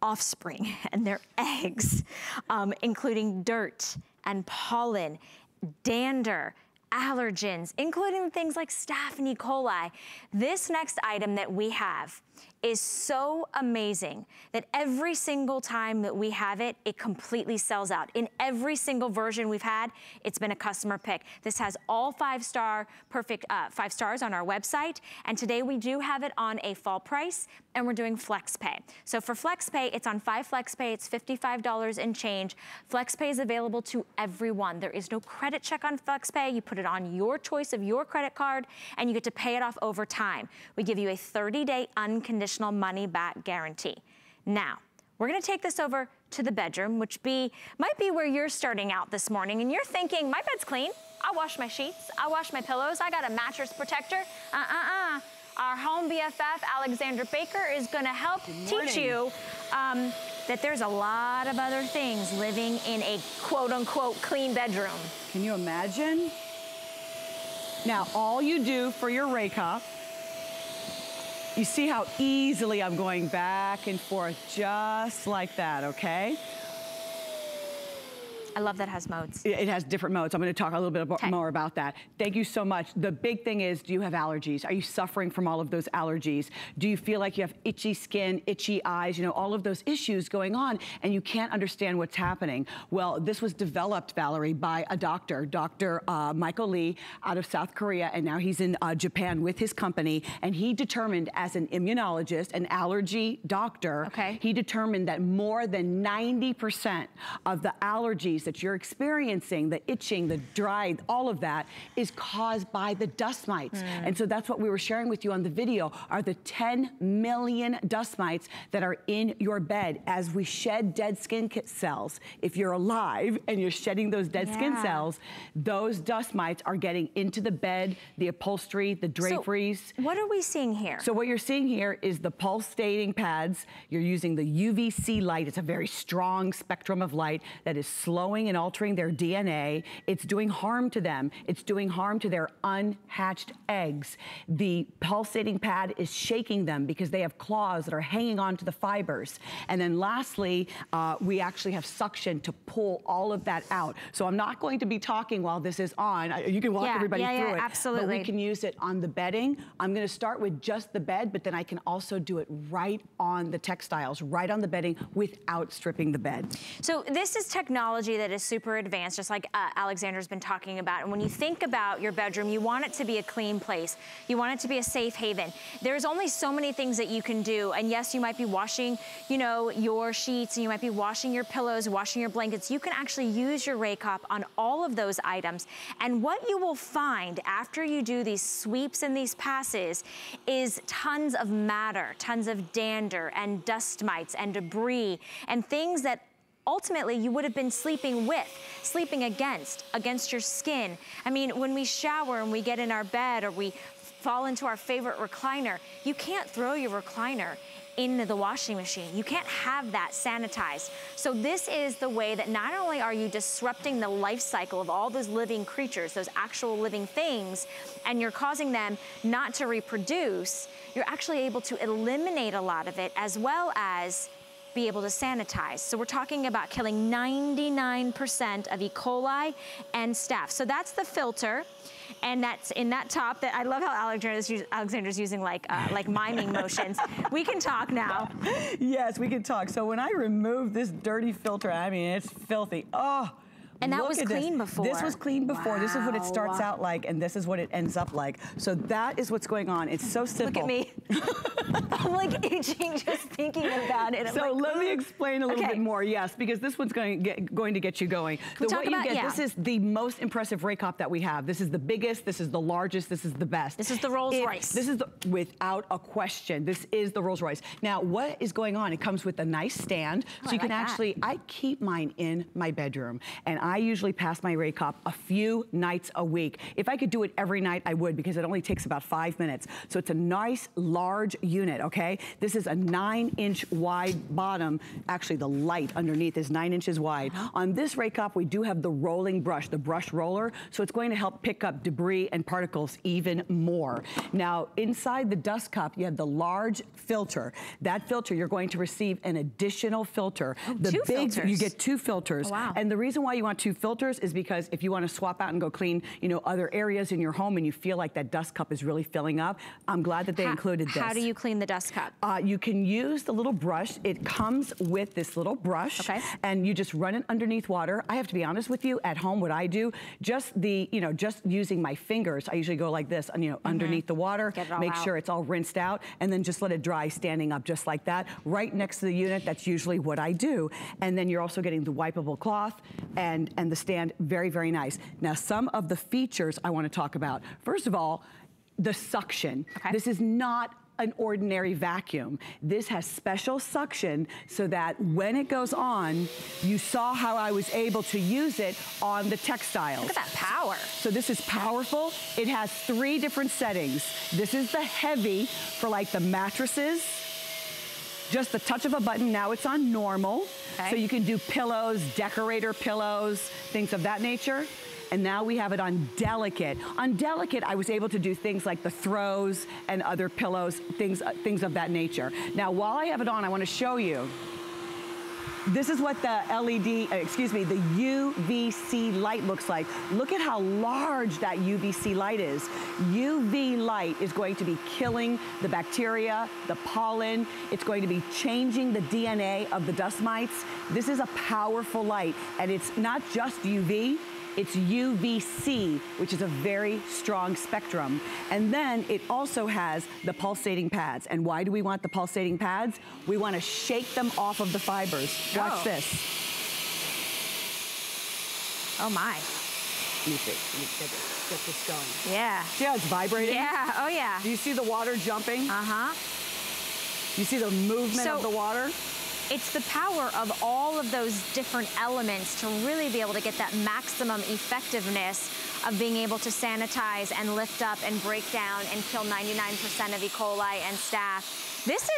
offspring and their eggs, including dirt and pollen, dander, allergens, including things like staph and E. coli. This next item that we have is so amazing that every single time that we have it, it completely sells out. In every single version we've had, it's been a customer pick. This has all 5-star, perfect 5 stars on our website. And today we do have it on a fall price, and we're doing flex pay. So for flex pay, it's on 5 flex pay. It's $55 and change. Flex pay is available to everyone. There is no credit check on flex pay. You put it on your choice of your credit card, and you get to pay it off over time. We give you a 30-day unconditional money back guarantee. Now, we're gonna take this over to the bedroom, which might be where you're starting out this morning, and you're thinking, my bed's clean. I wash my sheets, I wash my pillows, I got a mattress protector. Our home BFF, Alexandra Baker, is gonna help teach you that there's a lot of other things living in a quote-unquote clean bedroom. Can you imagine? Now, all you do for your Raycop, you see how easily I'm going back and forth, just like that, okay? I love that it has modes. It has different modes. I'm going to talk a little bit more about that. Thank you so much. The big thing is, do you have allergies? Are you suffering from all of those allergies? Do you feel like you have itchy skin, itchy eyes, you know, all of those issues going on, and you can't understand what's happening? Well, this was developed, Valerie, by a doctor, Dr. Michael Lee out of South Korea, and now he's in Japan with his company, and he determined as an immunologist, an allergy doctor, he determined that more than 90% of the allergies that you're experiencing, the itching, the dry, all of that is caused by the dust mites. And so that's what we were sharing with you on the video, are the 10 million dust mites that are in your bed as we shed dead skin cells. If you're alive and you're shedding those dead skin cells, those dust mites are getting into the bed, the upholstery, the draperies. So what are we seeing here? So what you're seeing here is the Pulsating Pads. You're using the UVC light. It's a very strong spectrum of light that is slowing and altering their DNA. It's doing harm to them. It's doing harm to their unhatched eggs. The pulsating pad is shaking them because they have claws that are hanging on to the fibers. And then lastly, we actually have suction to pull all of that out. So I'm not going to be talking while this is on. You can walk everybody through it. Absolutely. But we can use it on the bedding. I'm going to start with just the bed, but then I can also do it right on the textiles, right on the bedding without stripping the bed. So this is technology that is super advanced, just like Alexandra's been talking about. And when you think about your bedroom, you want it to be a clean place. You want it to be a safe haven. There's only so many things that you can do. And yes, you might be washing, you know, your sheets, and you might be washing your pillows, washing your blankets. You can actually use your Raycop on all of those items. And what you will find after you do these sweeps and these passes is tons of matter, tons of dander and dust mites and debris and things that ultimately you would have been sleeping with, sleeping against your skin. I mean, when we shower and we get in our bed or we fall into our favorite recliner, you can't throw your recliner into the washing machine. You can't have that sanitized. So this is the way that not only are you disrupting the life cycle of all those living creatures, those actual living things, and you're causing them not to reproduce, you're actually able to eliminate a lot of it as well as be able to sanitize. So we're talking about killing 99% of E. coli and staph. So that's the filter, and that's in that top. That I love how Alexandra's using like miming motions. We can talk now. Yes, we can talk. So when I remove this dirty filter, I mean, it's filthy. Oh, And that was clean before. This was clean before. Wow. This is what it starts out like, and this is what it ends up like. So that is what's going on. It's so simple. Look at me. I'm like itching just thinking about it. So let me explain a little bit more. Yes, because this one's going to get you going. This is the most impressive rake op that we have. This is the biggest. This is the largest. This is the best. This is the Rolls Royce. This is without a question. This is the Rolls Royce. Now, what is going on? It comes with a nice stand, so you can actually. I keep mine in my bedroom, and I usually pass my rake op a few nights a week. If I could do it every night, I would, because it only takes about 5 minutes. So it's a nice, large unit, okay? This is a 9-inch wide bottom. Actually, the light underneath is 9 inches wide. On this rake op, we do have the rolling brush, the brush roller, so it's going to help pick up debris and particles even more. Now, inside the dust cup, you have the large filter. That filter, you're going to receive an additional filter. Two filters. You get 2 filters. Oh, wow. And the reason why you want 2 filters is because if you want to swap out and go clean, you know, other areas in your home and you feel like that dust cup is really filling up, I'm glad that they included this. How do you clean the dust cup? You can use the little brush. It comes with this little brush, and you just run it underneath water. I have to be honest with you, at home, what I do, just using my fingers, I usually go like this, underneath the water, make sure it's all rinsed out, and then just let it dry standing up just like that, right next to the unit. That's usually what I do. And then you're also getting the wipeable cloth and the stand. Very, very nice. Now, some of the features I want to talk about. First of all, the suction. This is not an ordinary vacuum. This has special suction so that when it goes on, you saw how I was able to use it on the textiles. Look at that power. So this is powerful. It has 3 different settings. This is the heavy for like the mattresses. Just the touch of a button, now it's on normal. So you can do pillows, decorator pillows, things of that nature. And now we have it on delicate. On delicate, I was able to do things like the throws and other pillows, things of that nature. Now, while I have it on, I want to show you. This is what the the UVC light looks like. Look at how large that UVC light is. UV light is going to be killing the bacteria, the pollen. It's going to be changing the DNA of the dust mites. This is a powerful light, and it's not just UV. It's UVC, which is a very strong spectrum. And then it also has the pulsating pads. And why do we want the pulsating pads? We want to shake them off of the fibers. Watch this. Oh my. Let me see. Let me get this going. Yeah. See how it's vibrating? Yeah. Oh yeah. Do you see the water jumping? Uh-huh. You see the movement of the water? It's the power of all of those different elements to really be able to get that maximum effectiveness of being able to sanitize and lift up and break down and kill 99% of E. coli and staph. This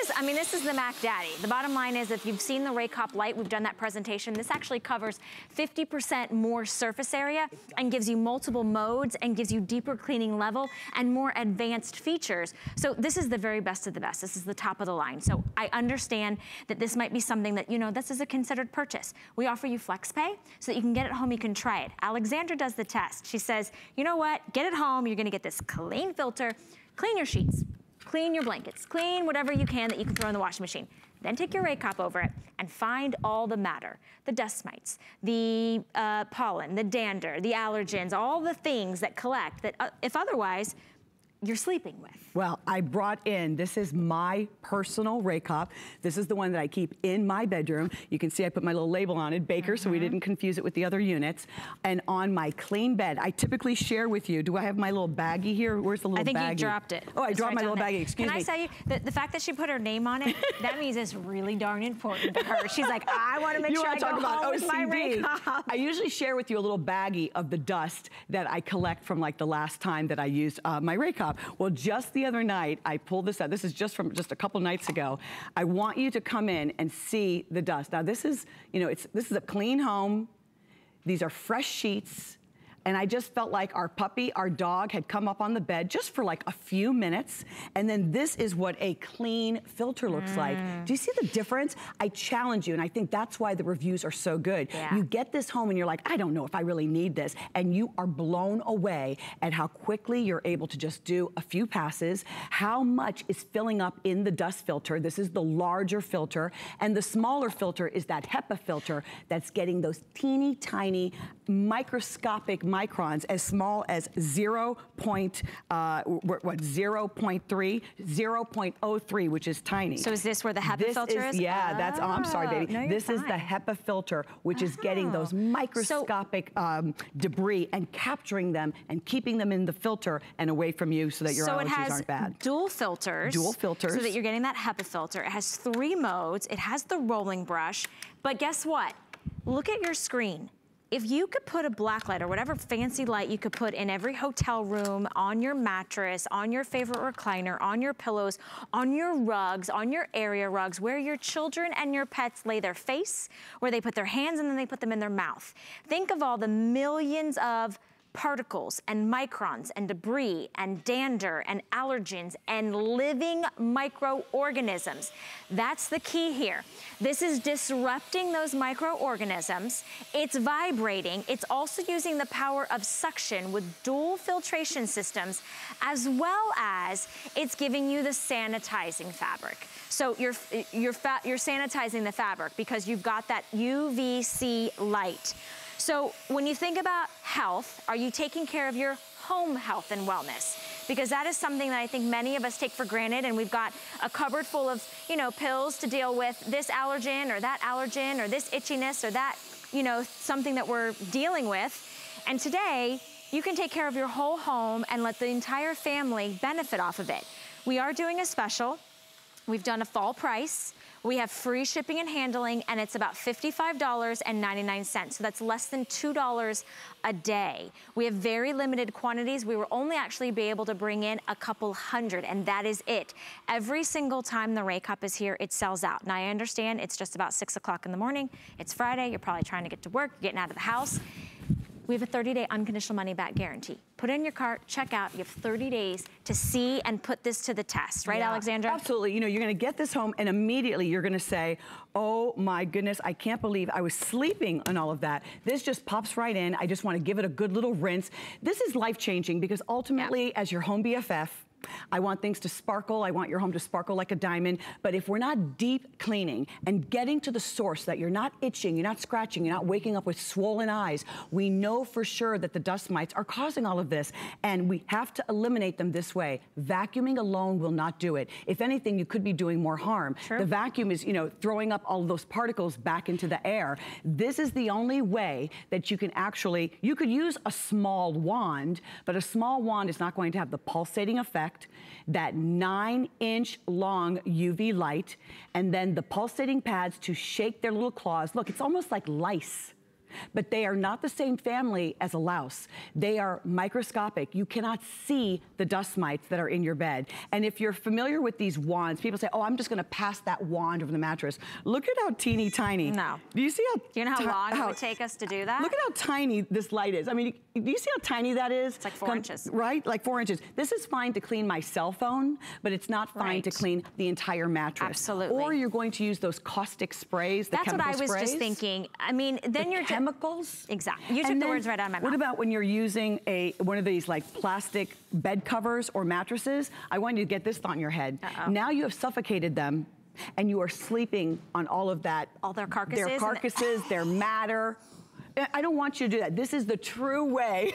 is the Mac Daddy. The bottom line is, if you've seen the Rake Hop Light, we've done that presentation, this actually covers 50% more surface area and gives you multiple modes and gives you deeper cleaning level and more advanced features. So this is the very best of the best. This is the top of the line. So I understand that this might be something that, this is a considered purchase. We offer you FlexPay so that you can get it home, you can try it. Alexandra does the test. She says, you know what, get it home, you're gonna get this clean filter, clean your sheets, clean your blankets, clean whatever you can that you can throw in the washing machine. Then take your rake hop over it and find all the matter, the dust mites, the pollen, the dander, the allergens, all the things that collect that if otherwise, you're sleeping with. Well, I brought in, this is my personal rake hop. This is the one that I keep in my bedroom. You can see I put my little label on it, Baker, so we didn't confuse it with the other units. And on my clean bed, I typically share with you, do I have my little baggie here? Where's the little baggie? I think you dropped it. Oh, I dropped my little baggie, excuse me. Can I tell you, the fact that she put her name on it, that means it's really darn important to her. She's like, I want to make sure I go home with my rake hop. I usually share with you a little baggie of the dust that I collect from like the last time that I used my rake hop. Well, just the other night, I pulled this out. This is just from just a couple nights ago. I want you to come in and see the dust. Now, this is, this is a clean home. These are fresh sheets. and I just felt like our puppy, our dog had come up on the bed just for like a few minutes, and then this is what a clean filter looks like. Do you see the difference? I challenge you, and I think that's why the reviews are so good. You get this home and you're like, I don't know if I really need this, and you are blown away at how quickly you're able to just do a few passes, how much is filling up in the dust filter. This is the larger filter, and the smaller filter is that Hepa filter that's getting those teeny tiny microscopic microns as small as 0.3, 0.03, which is tiny. So is this where the Hepa filter is? Yeah, that's, oh, I'm sorry, baby. No, this is the Hepa filter, which is getting those microscopic debris and capturing them and keeping them in the filter and away from you so that your allergies aren't bad. Dual filters. Dual filters. So that you're getting that Hepa filter. It has 3 modes. It has the rolling brush. But guess what? Look at your screen. If you could put a black light or whatever fancy light you could put in every hotel room, on your mattress, on your favorite recliner, on your pillows, on your rugs, on your area rugs, where your children and your pets lay their face, where they put their hands and then they put them in their mouth. Think of all the millions of particles and microns and debris and dander and allergens and living microorganisms. That's the key here. This is disrupting those microorganisms. It's vibrating. It's also using the power of suction with dual filtration systems, as well as it's giving you the sanitizing fabric. So you're sanitizing the fabric because you've got that UVC light. So when you think about health, are you taking care of your home health and wellness? Because that is something that I think many of us take for granted, and we've got a cupboard full of, you know, pills to deal with this allergen or this itchiness or that, you know, something that we're dealing with. And today, you can take care of your whole home and let the entire family benefit off of it. We are doing a special. We've done a fall price. We have free shipping and handling, and it's about $55.99. So that's less than $2 a day. We have very limited quantities. We will only actually be able to bring in a couple hundred, and that is it. Every single time the Ray Cup is here, it sells out. Now I understand it's just about 6 o'clock in the morning. It's Friday. You're probably trying to get to work, getting out of the house. We have a 30-day unconditional money-back guarantee. Put it in your cart, check out. You have 30 days to see and put this to the test, right, Alexandra? Absolutely. You know, you're going to get this home, and immediately you're going to say, oh my goodness, I can't believe I was sleeping on all of that. This just pops right in. I just want to give it a good little rinse. This is life-changing because ultimately, as your home BFF, I want things to sparkle. I want your home to sparkle like a diamond. But if we're not deep cleaning and getting to the source, that you're not itching, you're not scratching, you're not waking up with swollen eyes, we know for sure that the dust mites are causing all of this. And we have to eliminate them this way. Vacuuming alone will not do it. If anything, you could be doing more harm. Sure. The vacuum is, you know, throwing up all of those particles back into the air. This is the only way that you can actually, you could use a small wand, but a small wand is not going to have the pulsating effect, that 9-inch long UV light, and then the pulsating pads to shake their little claws. Look, it's almost like lice. But they are not the same family as a louse. They are microscopic. You cannot see the dust mites that are in your bed. And if you're familiar with these wands, people say, oh, I'm just gonna pass that wand over the mattress. Look at how teeny tiny. No. Do you see how? Do you know how long it would take us to do that? Look at how tiny this light is. I mean, do you see how tiny that is? It's like 4 inches. Right, like 4 inches. This is fine to clean my cell phone, but it's not fine to clean the entire mattress. Absolutely. Or you're going to use those caustic sprays, the chemical sprays. That's what I was just thinking. I mean, then you're chemicals. Exactly. You took the words right out of my mouth. What about when you're using one of these like plastic bed covers or mattresses? I want you to get this thought in your head. Now you have suffocated them, and you are sleeping on all of that. All their carcasses. Their carcasses, their matter. I don't want you to do that. This is the true way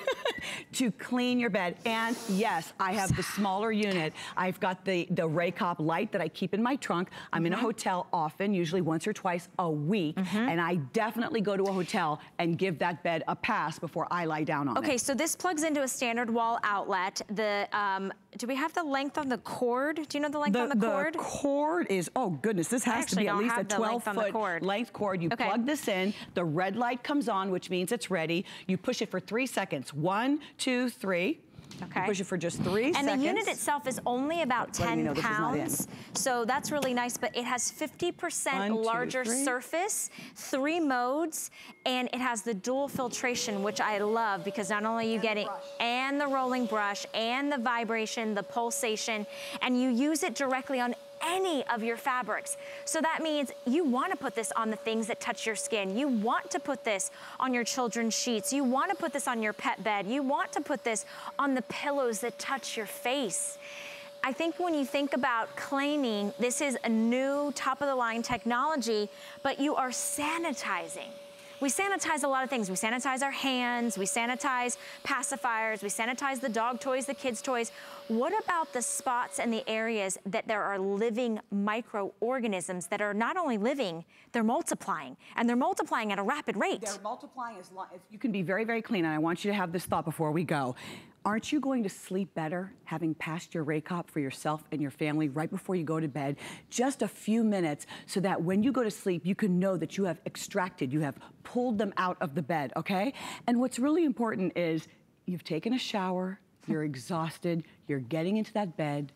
to clean your bed. And yes, I have the smaller unit. I've got the Ray Cop Light that I keep in my trunk. I'm in a hotel often, usually once or twice a week. And I definitely go to a hotel and give that bed a pass before I lie down on it. Okay, so this plugs into a standard wall outlet. Do we have the length on the cord? Do you know the length on the cord? The cord is, oh goodness, this has to be at least a 12-foot length cord. You plug this in, the red light comes on, which means it's ready. You push it for 3 seconds. 1, 2, 3. Okay. Push it for just 3 seconds. And the unit itself is only about 10 pounds. So that's really nice, but it has 50% larger surface, 3 modes, and it has the dual filtration, which I love because not only you get it and the rolling brush and the vibration, the pulsation, and you use it directly on any of your fabrics. So that means you want to put this on the things that touch your skin. You want to put this on your children's sheets. You want to put this on your pet bed. You want to put this on the pillows that touch your face. I think when you think about cleaning, this is a new top-of-the-line technology, but you are sanitizing. We sanitize a lot of things. We sanitize our hands, we sanitize pacifiers, we sanitize the dog toys, the kids' toys. What about the spots and the areas that there are living microorganisms that are not only living, they're multiplying, and they're multiplying at a rapid rate? They're multiplying as long as you can be very, very clean, and I want you to have this thought before we go. Aren't you going to sleep better having passed your Raycop for yourself and your family right before you go to bed? Just a few minutes so that when you go to sleep, you can know that you have extracted, you have pulled them out of the bed, okay? And what's really important is you've taken a shower, you're exhausted, you're getting into that bed,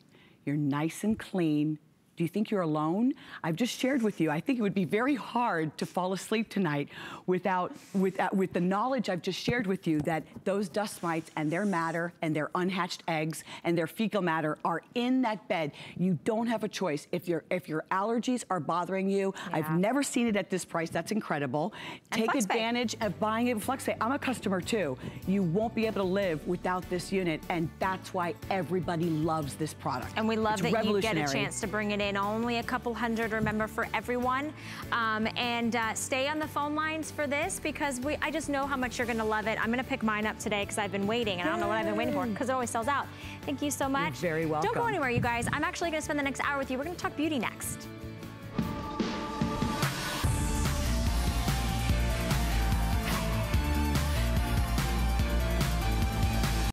you're nice and clean. Do you think you're alone? I've just shared with you, I think it would be very hard to fall asleep tonight with the knowledge I've just shared with you that those dust mites and their matter and their unhatched eggs and their fecal matter are in that bed. You don't have a choice. If your allergies are bothering you, I've never seen it at this price. That's incredible. Take advantage of buying it with FlexPay. I'm a customer too. You won't be able to live without this unit, and that's why everybody loves this product. And we love that you get a chance to bring it in. Only a couple hundred, remember, for everyone. Stay on the phone lines for this because I just know how much you're gonna love it. I'm gonna pick mine up today because I've been waiting, and I don't know what I've been waiting for because it always sells out. Thank you so much. You're very welcome. Don't go anywhere, you guys. I'm actually gonna spend the next hour with you. We're gonna talk beauty next.